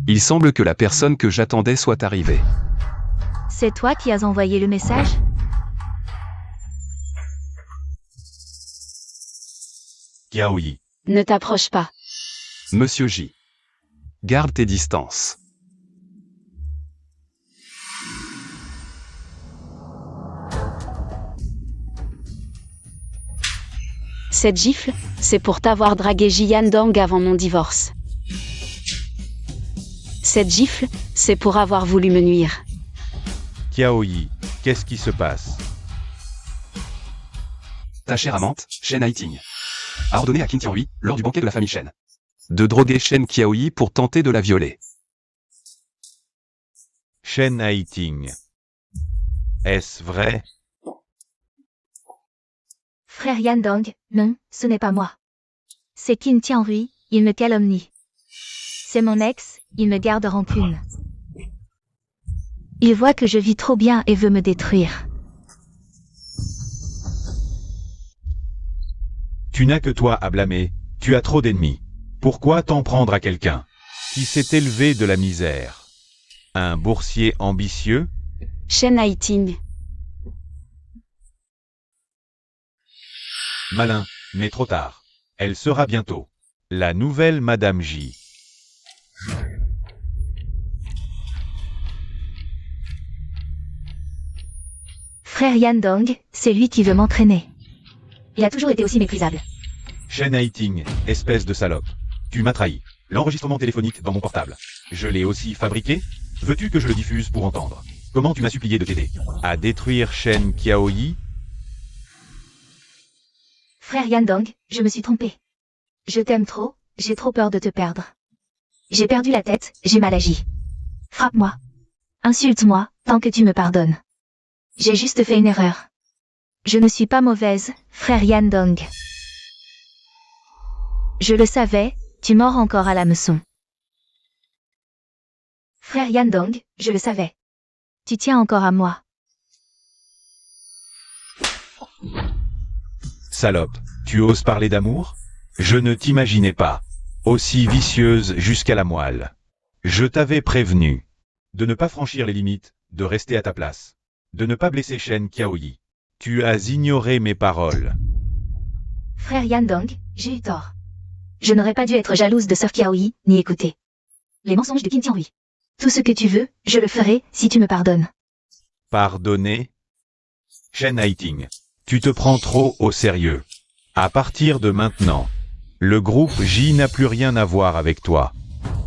Il semble que la personne que j'attendais soit arrivée. C'est toi qui as envoyé le message? Qiaoyi. Ne t'approche pas. Monsieur J. Garde tes distances. Cette gifle, c'est pour t'avoir dragué Jian Dong avant mon divorce. Cette gifle, c'est pour avoir voulu me nuire. Qiaoyi, qu'est-ce qui se passe? Ta chère amante, Shen Haiting, a ordonné à Qin Tianhui, lors du banquet de la famille Shen, de droguer Shen Qiaoyi pour tenter de la violer. Shen Haiting. Est-ce vrai? Frère Yandong, non, ce n'est pas moi. C'est Qin Tianhui, il me calomnie. C'est mon ex, il me garde rancune. Il voit que je vis trop bien et veut me détruire. Tu n'as que toi à blâmer, tu as trop d'ennemis. Pourquoi t'en prendre à quelqu'un qui s'est élevé de la misère? Un boursier ambitieux? Shen Haiting. Malin, mais trop tard. Elle sera bientôt. La nouvelle Madame J. Frère Yandong, c'est lui qui veut m'entraîner. Il a toujours été aussi méprisable. Shen Haiting, espèce de salope. Tu m'as trahi. L'enregistrement téléphonique dans mon portable. Je l'ai aussi fabriqué? Veux-tu que je le diffuse pour entendre? Comment tu m'as supplié de t'aider à détruire Shen Qiaoyi? Frère Yandong, je me suis trompé. Je t'aime trop, j'ai trop peur de te perdre. J'ai perdu la tête, j'ai mal agi. Frappe-moi. Insulte-moi, tant que tu me pardonnes. J'ai juste fait une erreur. Je ne suis pas mauvaise, frère Yandong. Je le savais, tu mords encore à l'hameçon. Frère Yandong, je le savais. Tu tiens encore à moi. Salope, tu oses parler d'amour? Je ne t'imaginais pas. Aussi vicieuse jusqu'à la moelle. Je t'avais prévenu. De ne pas franchir les limites, de rester à ta place. De ne pas blesser Shen Qiaoyi. Tu as ignoré mes paroles. Frère Yandong, j'ai eu tort. Je n'aurais pas dû être jalouse de Sœur Qiaoyi, ni écouter les mensonges de Qin Tianhui. Tout ce que tu veux, je le ferai, si tu me pardonnes. Pardonner? Shen Haiting, tu te prends trop au sérieux. À partir de maintenant, le groupe J n'a plus rien à voir avec toi.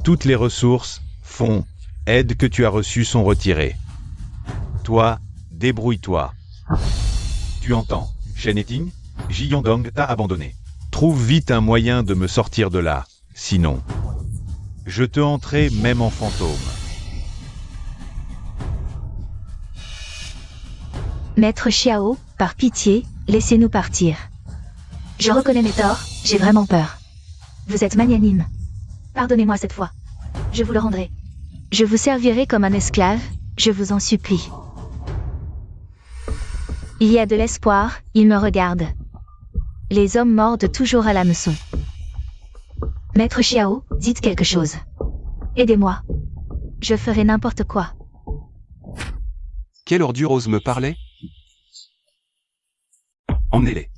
Toutes les ressources, fonds, aides que tu as reçues sont retirées. Toi, débrouille-toi. Tu entends, Shen Haiting? Ji Yandong t'a abandonné. Trouve vite un moyen de me sortir de là, sinon je te hanterai même en fantôme. Maître Xiao, par pitié, laissez-nous partir. Je reconnais mes torts, j'ai vraiment peur. Vous êtes magnanime. Pardonnez-moi cette fois. Je vous le rendrai. Je vous servirai comme un esclave, je vous en supplie. Il y a de l'espoir, il me regarde. Les hommes mordent toujours à l'hameçon. Maître Xiao, dites quelque chose. Aidez-moi. Je ferai n'importe quoi. Quelle ordure ose me parler? Emmenez-les.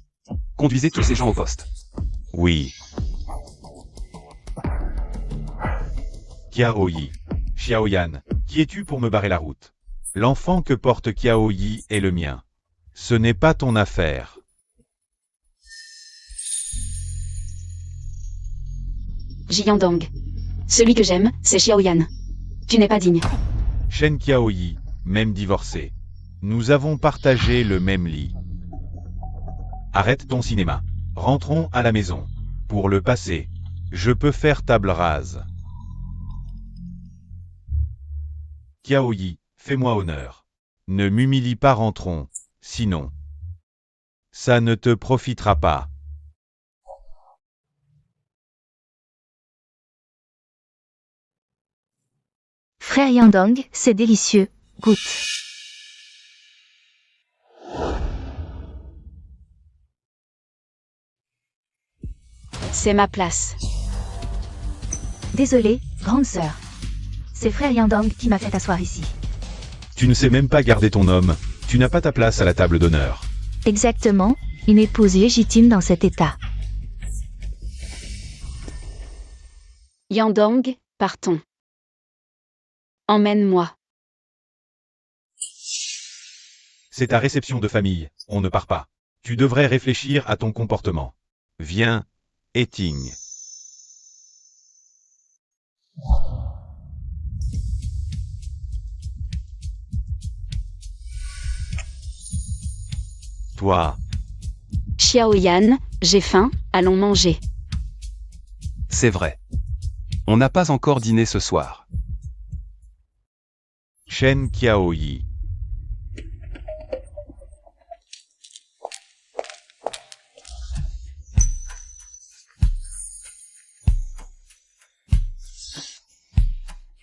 Conduisez tous ces gens au poste. Oui. Qiaoyi, Xiaoyan, qui es-tu pour me barrer la route? L'enfant que porte Qiaoyi est le mien. Ce n'est pas ton affaire. Ji Yandong. Celui que j'aime, c'est Xiaoyan. Tu n'es pas digne. Shen Qiaoyi, même divorcé. Nous avons partagé le même lit. Arrête ton cinéma. Rentrons à la maison. Pour le passé, je peux faire table rase. Qiaoyi, fais-moi honneur. Ne m'humilie pas, rentrons. Sinon, ça ne te profitera pas. Frère Yandong, c'est délicieux, goûte. C'est ma place. Désolée, grande sœur. C'est frère Yandong qui m'a fait asseoir ici. Tu ne sais même pas garder ton homme. Tu n'as pas ta place à la table d'honneur. Exactement, une épouse légitime dans cet état. Yandong, partons. Emmène-moi. C'est ta réception de famille, on ne part pas. Tu devrais réfléchir à ton comportement. Viens, Haiting. Toi, Xiaoyan, j'ai faim, allons manger. C'est vrai. On n'a pas encore dîné ce soir. Shen Qiaoyi.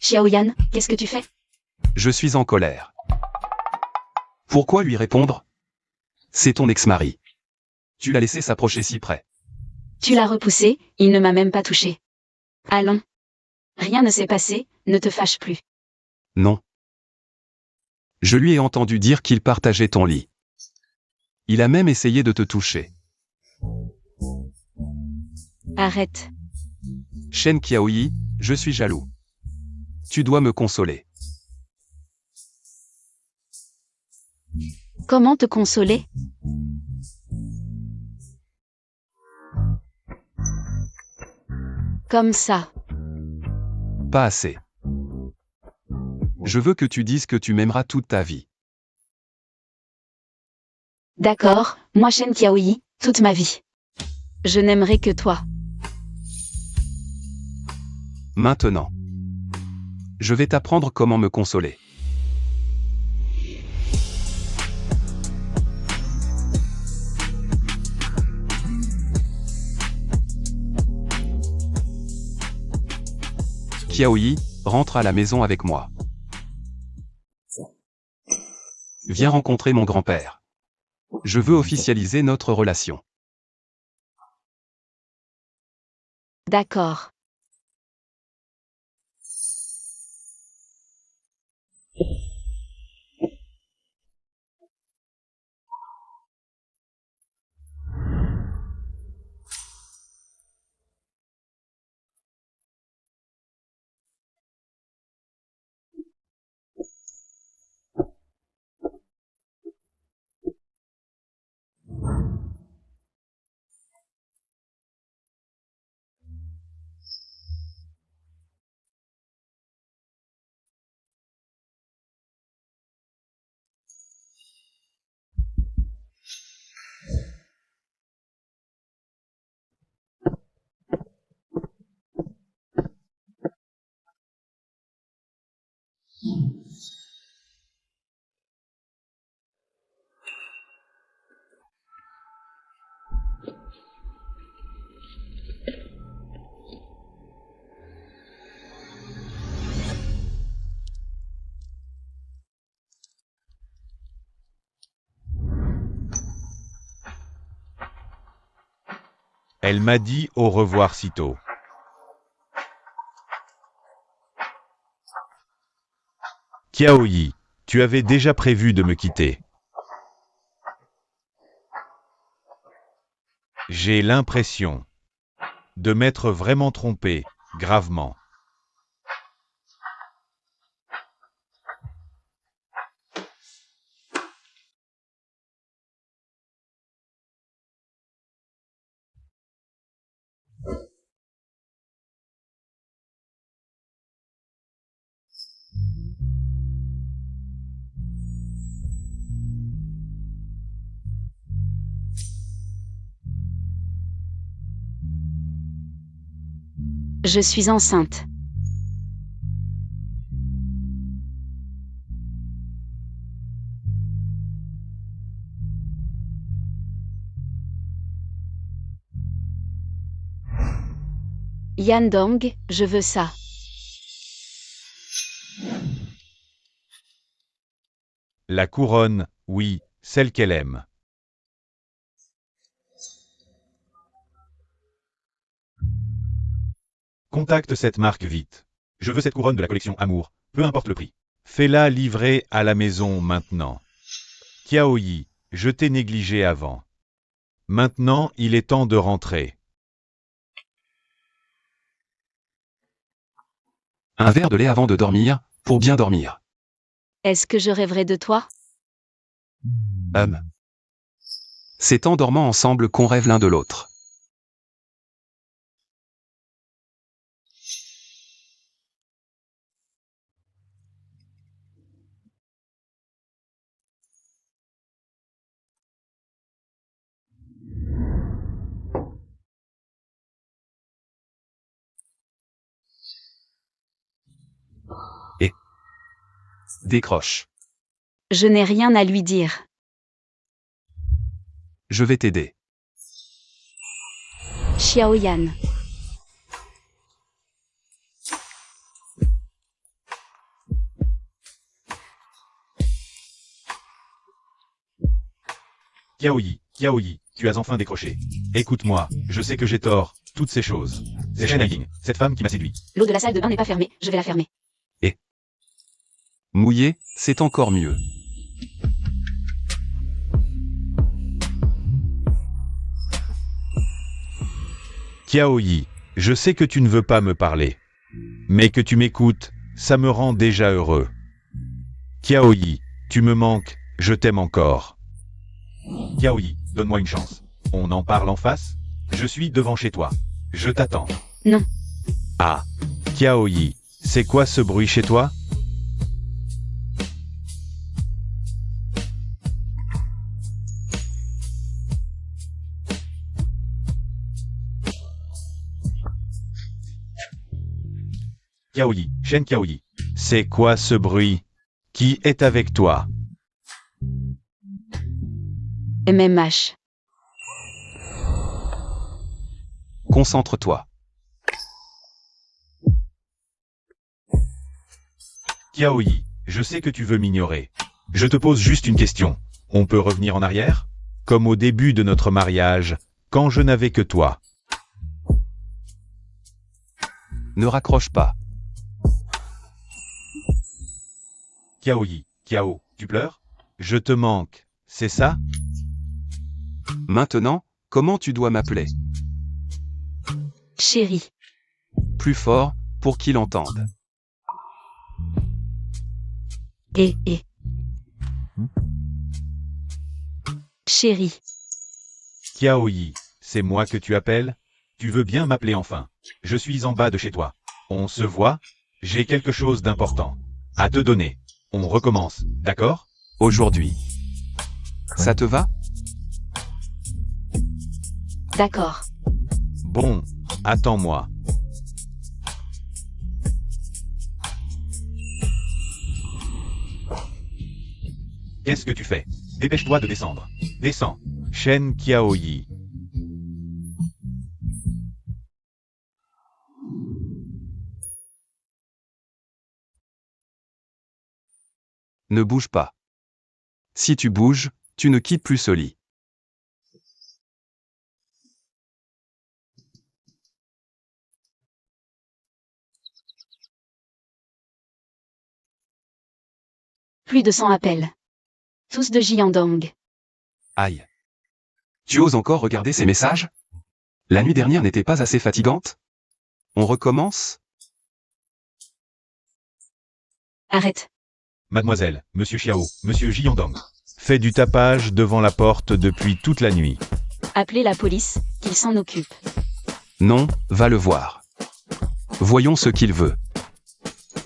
Xiaoyan, qu'est-ce que tu fais? Je suis en colère. Pourquoi lui répondre? C'est ton ex-mari. Tu l'as laissé s'approcher si près. Tu l'as repoussé, il ne m'a même pas touché. Allons. Rien ne s'est passé, ne te fâche plus. Non. Je lui ai entendu dire qu'il partageait ton lit. Il a même essayé de te toucher. Arrête. Shen Qiaoyi, je suis jaloux. Tu dois me consoler. Comment te consoler? Comme ça. Pas assez. Je veux que tu dises que tu m'aimeras toute ta vie. D'accord, moi Shen Qiaoyi, toute ma vie. Je n'aimerai que toi. Maintenant. Je vais t'apprendre comment me consoler. Kiaoyi, rentre à la maison avec moi. Viens rencontrer mon grand-père. Je veux officialiser notre relation. D'accord. Elle m'a dit au revoir sitôt. Kiaoyi, tu avais déjà prévu de me quitter. J'ai l'impression de m'être vraiment trompé, gravement. Je suis enceinte. Yan Dong, je veux ça. La couronne, oui, celle qu'elle aime. Contacte cette marque vite. Je veux cette couronne de la collection Amour, peu importe le prix. Fais-la livrer à la maison maintenant. Kiaoyi, je t'ai négligé avant. Maintenant, il est temps de rentrer. Un verre de lait avant de dormir, pour bien dormir. Est-ce que je rêverai de toi? C'est en dormant ensemble qu'on rêve l'un de l'autre. Et décroche. Je n'ai rien à lui dire. Je vais t'aider. Xiaoyan. Kiaoyi, tu as enfin décroché. Écoute-moi, je sais que j'ai tort, toutes ces choses. C'est Shen Ying, cette femme qui m'a séduit. L'eau de la salle de bain n'est pas fermée, je vais la fermer. Mouillé, c'est encore mieux. Kiaoyi, je sais que tu ne veux pas me parler. Mais que tu m'écoutes, ça me rend déjà heureux. Kiaoyi, tu me manques, je t'aime encore. Kiaoyi, donne-moi une chance. On en parle en face? Je suis devant chez toi. Je t'attends. Non. Ah. Kiaoyi, c'est quoi ce bruit chez toi? Kiaoyi, Shen Kiaoyi. C'est quoi ce bruit? Qui est avec toi? MMH. Concentre-toi. Kiaoyi, je sais que tu veux m'ignorer. Je te pose juste une question. On peut revenir en arrière? Comme au début de notre mariage, quand je n'avais que toi. Ne raccroche pas. Kiaoyi, Kiao, tu pleures? Je te manque, c'est ça? Maintenant, comment tu dois m'appeler? Chérie. Plus fort, pour qu'il entende. Et. Chérie. Kiaoyi, c'est moi que tu appelles? Tu veux bien m'appeler enfin? Je suis en bas de chez toi. On se voit? J'ai quelque chose d'important à te donner. On recommence, d'accord? Aujourd'hui. Ça te va? D'accord. Bon, attends-moi. Qu'est-ce que tu fais? Dépêche-toi de descendre. Descends. Shen Kiaoyi. Ne bouge pas. Si tu bouges, tu ne quittes plus ce lit. Plus de 100 appels. Tous de Jiandong. Aïe. Tu oses encore regarder ces messages? La nuit dernière n'était pas assez fatigante? On recommence? Arrête. Mademoiselle, Monsieur Xiao, Monsieur Jiandong. Fait du tapage devant la porte depuis toute la nuit. Appelez la police, qu'il s'en occupe. Non, va le voir. Voyons ce qu'il veut.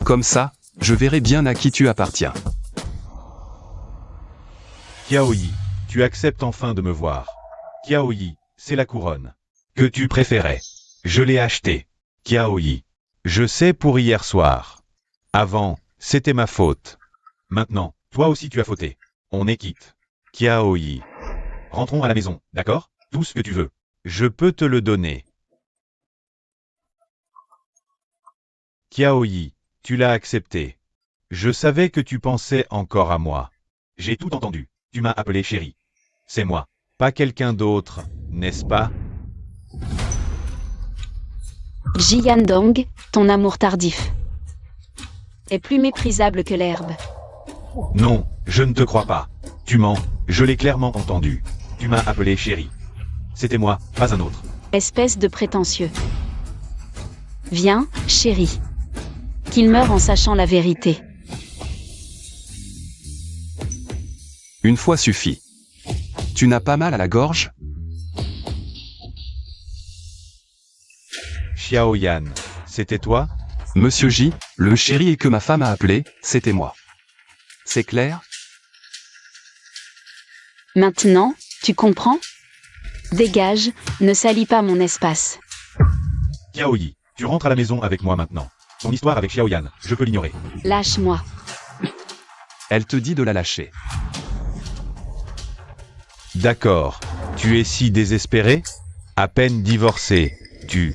Comme ça, je verrai bien à qui tu appartiens. Kiaoyi, tu acceptes enfin de me voir. Kiaoyi, c'est la couronne que tu préférais. Je l'ai achetée. Kiaoyi, je sais pour hier soir. Avant, c'était ma faute. Maintenant, toi aussi tu as fauté. On est quitte. Kiaoyi. Rentrons à la maison, d'accord? Tout ce que tu veux. Je peux te le donner. Kiaoyi, tu l'as accepté. Je savais que tu pensais encore à moi. J'ai tout entendu. Tu m'as appelé chérie. C'est moi, pas quelqu'un d'autre, n'est-ce pas? Jiandong, ton amour tardif est plus méprisable que l'herbe. Non, je ne te crois pas. Tu mens, je l'ai clairement entendu. Tu m'as appelé chérie. C'était moi, pas un autre. Espèce de prétentieux. Viens, chérie. Qu'il meure en sachant la vérité. Une fois suffit. Tu n'as pas mal à la gorge? Xiaoyan, c'était toi? Monsieur J, le chéri que ma femme a appelé, c'était moi. C'est clair? Maintenant, tu comprends? Dégage, ne salis pas mon espace. Kiaoyi, tu rentres à la maison avec moi maintenant. Ton histoire avec Xiaoyan, je peux l'ignorer. Lâche-moi. Elle te dit de la lâcher. D'accord. Tu es si désespéré? À peine divorcé, tu...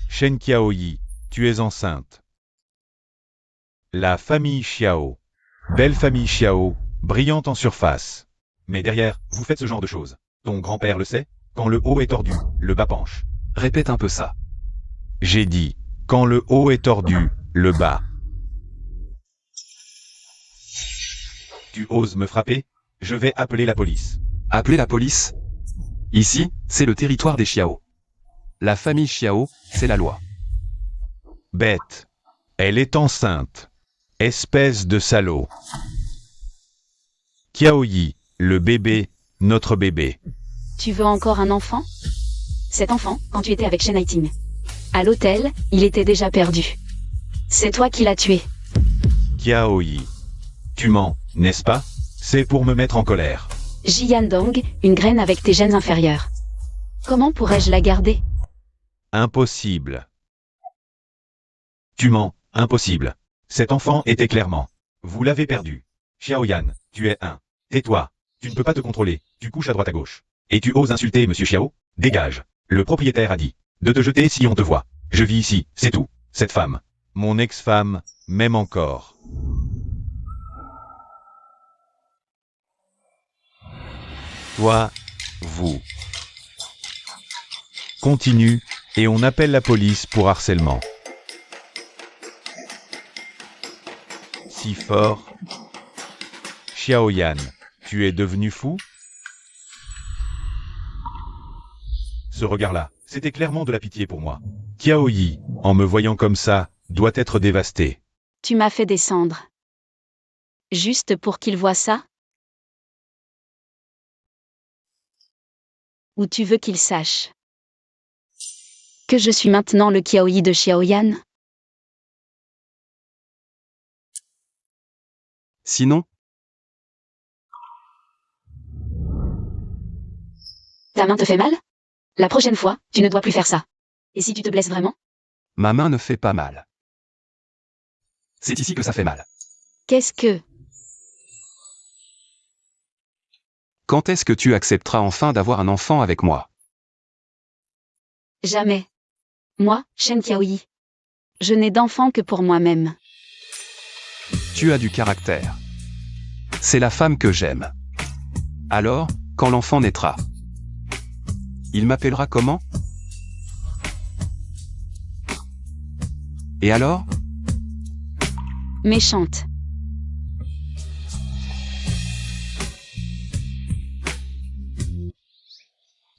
Shen Kiaoyi, tu es enceinte. La famille Xiao. Belle famille Xiao, brillante en surface. Mais derrière, vous faites ce genre de choses. Ton grand-père le sait? Quand le haut est tordu, le bas penche. Répète un peu ça. J'ai dit, quand le haut est tordu, le bas. Tu oses me frapper? Je vais appeler la police. Appelez la police? Ici, c'est le territoire des Xiao. La famille Xiao, c'est la loi. Bête. Elle est enceinte. Espèce de salaud. Kiaoyi, le bébé, notre bébé. Tu veux encore un enfant? Cet enfant, quand tu étais avec Shen Haiting. À l'hôtel, il était déjà perdu. C'est toi qui l'as tué. Kiaoyi. Tu mens, n'est-ce pas? C'est pour me mettre en colère. Jiandong, une graine avec tes gènes inférieurs. Comment pourrais-je la garder? Impossible. Tu mens, impossible. Cet enfant était clairement. Vous l'avez perdu. Xiaoyan, tu es un. Tais-toi. Tu ne peux pas te contrôler. Tu couches à droite à gauche. Et tu oses insulter Monsieur Xiao? Dégage. Le propriétaire a dit de te jeter si on te voit. Je vis ici, c'est tout. Cette femme. Mon ex-femme m'aime encore. Toi, vous. Continue, et on appelle la police pour harcèlement. Si fort. Xiaoyan, tu es devenu fou? Ce regard-là, c'était clairement de la pitié pour moi. Qiaoyi, en me voyant comme ça, doit être dévasté. Tu m'as fait descendre. Juste pour qu'il voie ça? Ou tu veux qu'il sache que je suis maintenant le Qiaoyi de Xiaoyan? Sinon, Ta main te fait mal? La prochaine fois, tu ne dois plus faire ça. Et si tu te blesses vraiment? ma main ne fait pas mal. C'est ici que ça fait mal. Qu'est-ce que... Quand est-ce que tu accepteras enfin d'avoir un enfant avec moi? Jamais. Moi, Shen Qiaoyi. Je n'ai d'enfant que pour moi-même. Tu as du caractère. C'est la femme que j'aime. Alors, quand l'enfant naîtra, il m'appellera comment? Et alors? Méchante.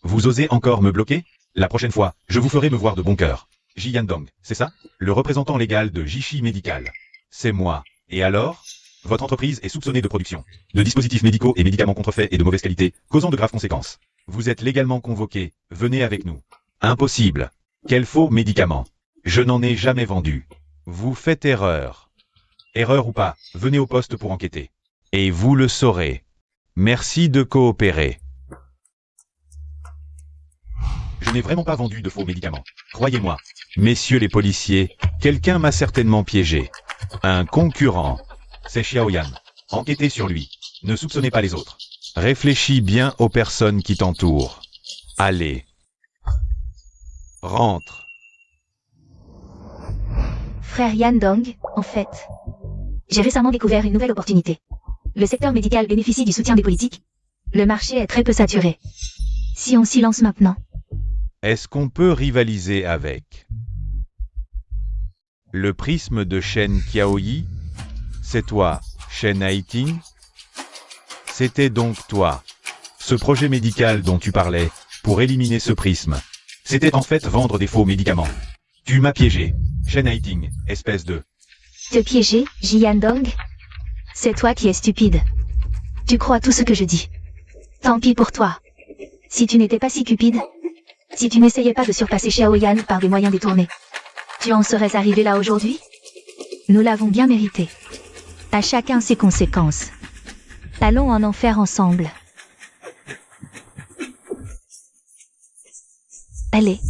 Vous osez encore me bloquer? La prochaine fois, je vous ferai me voir de bon cœur. Jiyan Dong, c'est ça? Le représentant légal de Jishi Medical. C'est moi. Et alors? Votre entreprise est soupçonnée de production de dispositifs médicaux et médicaments contrefaits et de mauvaise qualité, causant de graves conséquences. Vous êtes légalement convoqué, venez avec nous. Impossible. Quel faux médicament? Je n'en ai jamais vendu. Vous faites erreur. Erreur ou pas, venez au poste pour enquêter. Et vous le saurez. Merci de coopérer. Je n'ai vraiment pas vendu de faux médicaments. Croyez-moi. Messieurs les policiers, quelqu'un m'a certainement piégé. Un concurrent. C'est Xiaoyan. Enquêtez sur lui. Ne soupçonnez pas les autres. Réfléchis bien aux personnes qui t'entourent. Allez. Rentre. Frère Yan Dong, en fait. J'ai récemment découvert une nouvelle opportunité. Le secteur médical bénéficie du soutien des politiques. Le marché est très peu saturé. Si on s'y lance maintenant. Est-ce qu'on peut rivaliser avec le prisme de Shen Qiaoyi? C'est toi, Shen Haiting? C'était donc toi. Ce projet médical dont tu parlais, pour éliminer ce prisme, c'était en fait vendre des faux médicaments. Tu m'as piégé, Shen Haiting, espèce de... Te piéger, Jiyan Dong? C'est toi qui es stupide. Tu crois tout ce que je dis. Tant pis pour toi. Si tu n'étais pas si cupide, si tu n'essayais pas de surpasser Xiaoyan par des moyens détournés, tu en serais arrivé là aujourd'hui? Nous l'avons bien mérité. À chacun ses conséquences. Allons en enfer ensemble. Allez.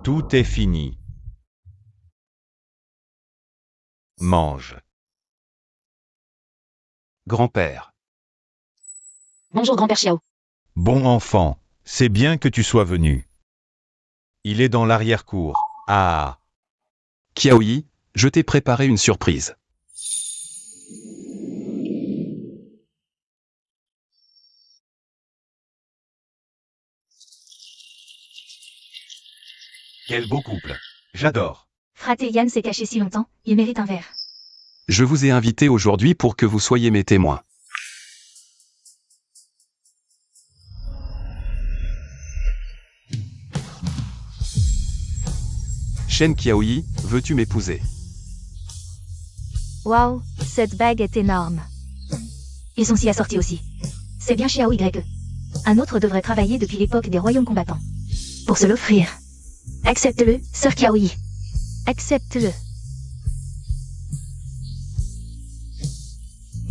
Tout est fini. Mange. Grand-père. Bonjour grand-père Xiao. Bon enfant, c'est bien que tu sois venu. Il est dans l'arrière-cour. Ah. Qiaoyi, je t'ai préparé une surprise. Quel beau couple. J'adore. Fraté Yan s'est caché si longtemps, il mérite un verre. Je vous ai invité aujourd'hui pour que vous soyez mes témoins. Shen Qiaoyi, veux-tu m'épouser? Waouh, cette bague est énorme. Ils sont si assortis aussi. C'est bien Xiao YE. Un autre devrait travailler depuis l'époque des royaumes combattants. Pour se l'offrir. Accepte-le, sœur Qiaoyi. Accepte-le.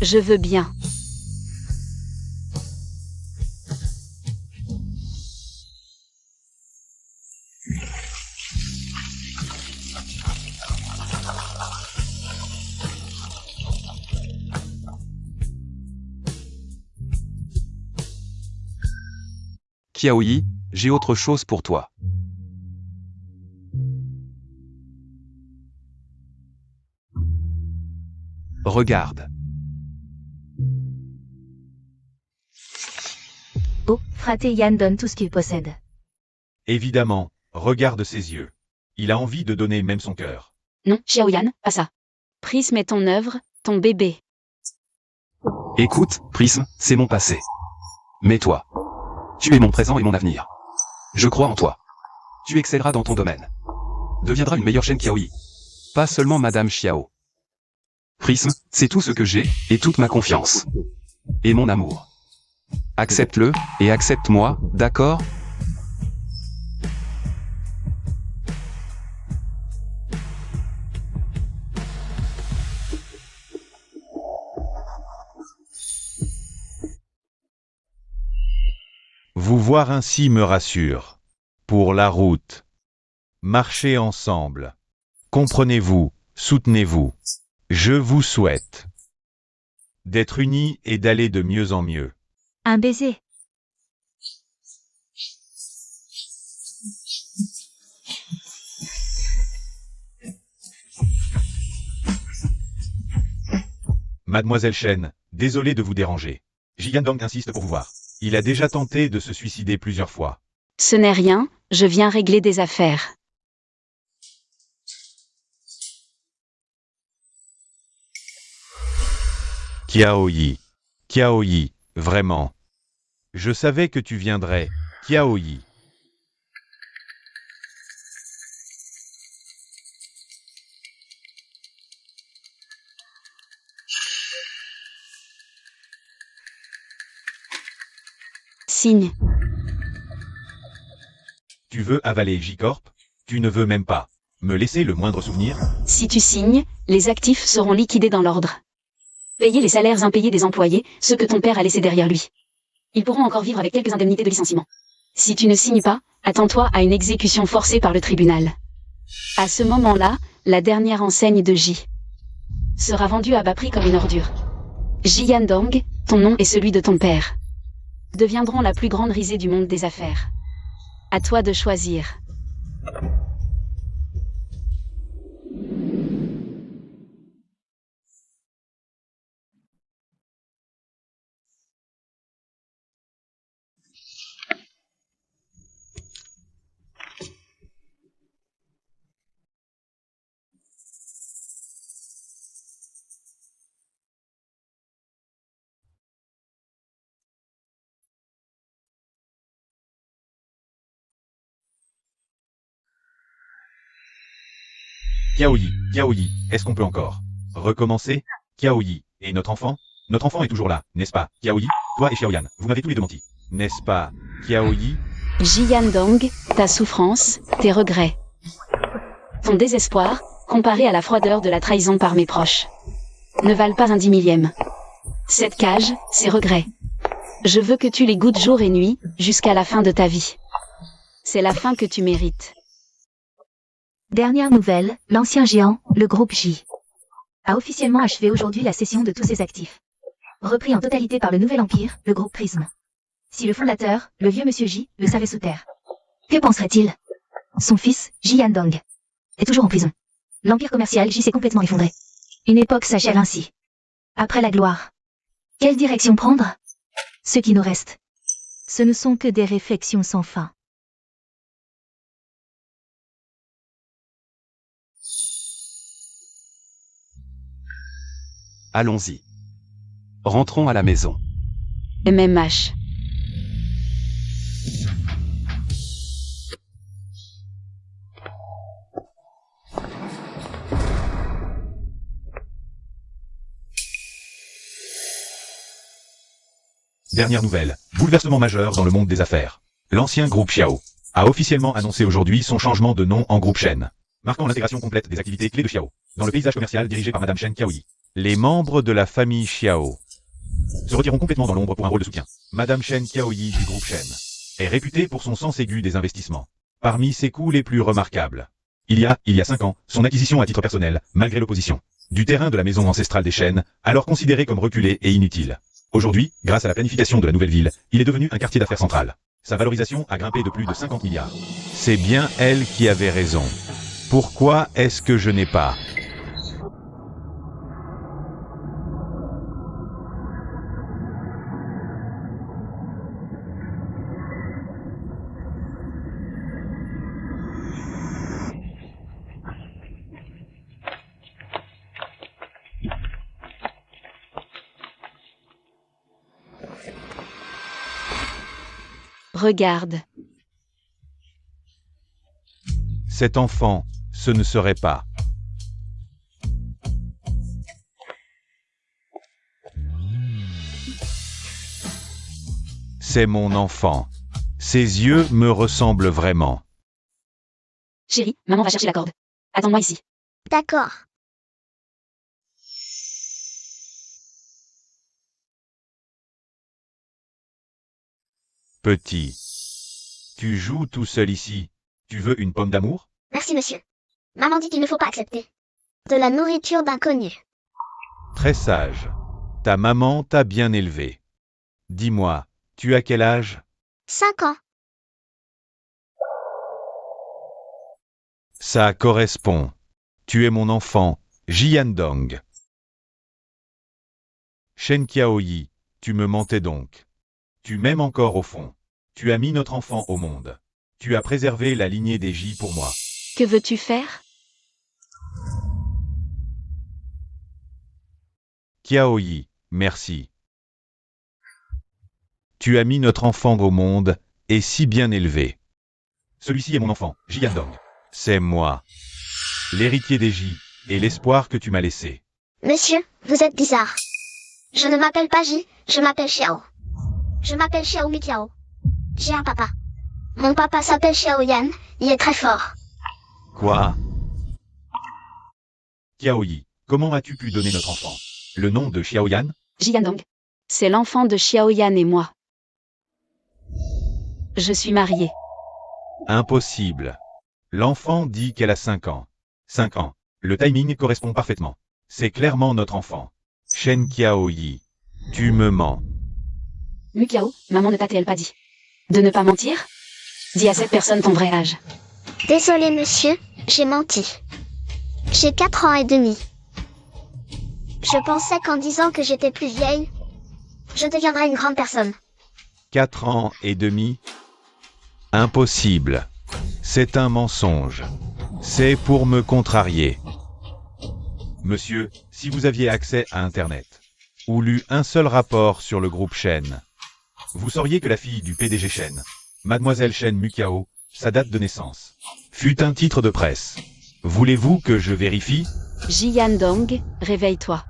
Je veux bien. Qiaoyi, j'ai autre chose pour toi. Regarde. Oh, fraté Yan donne tout ce qu'il possède. Évidemment, regarde ses yeux. Il a envie de donner même son cœur. Non, Xiaoyan, pas ça. Prisme est ton œuvre, ton bébé. Écoute, Prisme, c'est mon passé. Mais toi, tu es mon présent et mon avenir. Je crois en toi. Tu excelleras dans ton domaine. Deviendras une meilleure Shen Qiaoyi. Pas seulement Madame Xiao. Prisme, c'est tout ce que j'ai, et toute ma confiance. Et mon amour. Accepte-le, et accepte-moi, d'accord ? Vous voir ainsi me rassure. Pour la route. Marchez ensemble. Comprenez-vous, soutenez-vous. Je vous souhaite d'être unis et d'aller de mieux en mieux. Un baiser. Mademoiselle Shen, désolé de vous déranger. Jiyandong insiste pour vous voir. Il a déjà tenté de se suicider plusieurs fois. Ce n'est rien, je viens régler des affaires. Qiaoyi. Qiaoyi, vraiment. Je savais que tu viendrais, Qiaoyi. Signe. Tu veux avaler J-Corp? Tu ne veux même pas me laisser le moindre souvenir? Si tu signes, les actifs seront liquidés dans l'ordre. Payer les salaires impayés des employés, ceux que ton père a laissés derrière lui. Ils pourront encore vivre avec quelques indemnités de licenciement. Si tu ne signes pas, attends-toi à une exécution forcée par le tribunal. À ce moment-là, la dernière enseigne de J sera vendue à bas prix comme une ordure. Jiyandong, ton nom et celui de ton père, deviendront la plus grande risée du monde des affaires. À toi de choisir. Qiaoyi, Qiaoyi, est-ce qu'on peut encore recommencer? Qiaoyi, et notre enfant? Notre enfant est toujours là, n'est-ce pas, Qiaoyi? Toi et Xiaoyan, vous m'avez tous les deux menti. N'est-ce pas, Qiaoyi? Jiyandong, ta souffrance, tes regrets. Ton désespoir, comparé à la froideur de la trahison par mes proches, ne valent pas un 10 000e. Cette cage, ces regrets. Je veux que tu les goûtes jour et nuit, jusqu'à la fin de ta vie. C'est la fin que tu mérites. Dernière nouvelle, l'ancien géant, le groupe J, a officiellement achevé aujourd'hui la cession de tous ses actifs. Repris en totalité par le nouvel empire, le groupe Prisme. Si le fondateur, le vieux monsieur J, le savait sous terre, que penserait-il? Son fils, Jiyandong, est toujours en prison. L'empire commercial J s'est complètement effondré. Une époque s'achève ainsi. Après la gloire, quelle direction prendre? Ce qui nous reste, ce ne sont que des réflexions sans fin. Allons-y. Rentrons à la maison. MMH. Dernière nouvelle, bouleversement majeur dans le monde des affaires. L'ancien groupe Xiao a officiellement annoncé aujourd'hui son changement de nom en groupe Shen, marquant l'intégration complète des activités clés de Xiao dans le paysage commercial dirigé par Madame Shen Qiaoyi. Les membres de la famille Xiao se retireront complètement dans l'ombre pour un rôle de soutien. Madame Shen Qiaoyi du groupe Shen est réputée pour son sens aigu des investissements. Parmi ses coups les plus remarquables, il y a 5 ans, son acquisition à titre personnel, malgré l'opposition, du terrain de la maison ancestrale des Shen, alors considéré comme reculé et inutile. Aujourd'hui, grâce à la planification de la nouvelle ville, il est devenu un quartier d'affaires central. Sa valorisation a grimpé de plus de 50 milliards. C'est bien elle qui avait raison. Pourquoi est-ce que je n'ai pas? Regarde. Cet enfant, ce ne serait pas. C'est mon enfant. Ses yeux me ressemblent vraiment. Chérie, maman va chercher la corde. Attends-moi ici. D'accord. Petit. Tu joues tout seul ici. Tu veux une pomme d'amour? Merci, monsieur. Maman dit qu'il ne faut pas accepter de la nourriture d'inconnus. Très sage. Ta maman t'a bien élevé. Dis-moi, tu as quel âge? 5 ans. Ça correspond. Tu es mon enfant, Jiandong. Shen Qiaoyi, tu me mentais donc. Tu m'aimes encore au fond. Tu as mis notre enfant au monde. Tu as préservé la lignée des Ji pour moi. Que veux-tu faire? Qiaoyi, merci. Tu as mis notre enfant au monde, et si bien élevé. Celui-ci est mon enfant, Jiandong. C'est moi. L'héritier des Ji, et l'espoir que tu m'as laissé. Monsieur, vous êtes bizarre. Je ne m'appelle pas J, je m'appelle Xiao. Je m'appelle Xiao Mikiao. J'ai un papa. Mon papa s'appelle Xiao Yan, il est très fort. Quoi? Qiaoyi, comment as-tu pu donner notre enfant? Le nom de Xiaoyan? Jiandong. C'est l'enfant de Xiaoyan et moi. Je suis mariée. Impossible. L'enfant dit qu'elle a 5 ans. 5 ans. Le timing correspond parfaitement. C'est clairement notre enfant. Shen Qiaoyi. Tu me mens. Mukiao, maman ne t'a-t-elle pas dit de ne pas mentir? Dis à cette personne ton vrai âge. Désolé monsieur, j'ai menti. J'ai 4 ans et demi. Je pensais qu'en disant que j'étais plus vieille, je deviendrais une grande personne. 4 ans et demi? Impossible. C'est un mensonge. C'est pour me contrarier. Monsieur, si vous aviez accès à Internet, ou lu un seul rapport sur le groupe Shen, vous sauriez que la fille du PDG Shen, Mademoiselle Shen Mukiao, sa date de naissance, fut un titre de presse. Voulez-vous que je vérifie? Jiandong, réveille-toi.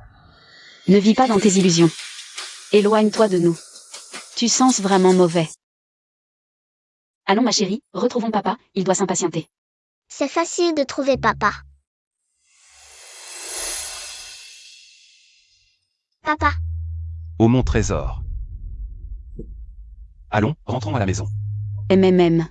Ne vis pas dans tes illusions. Éloigne-toi de nous. Tu sens vraiment mauvais. Allons ma chérie, retrouvons papa, il doit s'impatienter. C'est facile de trouver papa. Papa, Ô mon trésor. Allons, rentrons à la maison. MMM.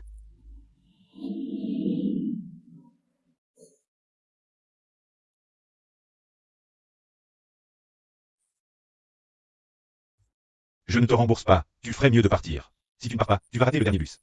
Je ne te rembourse pas, tu ferais mieux de partir. Si tu ne pars pas, tu vas rater le dernier bus.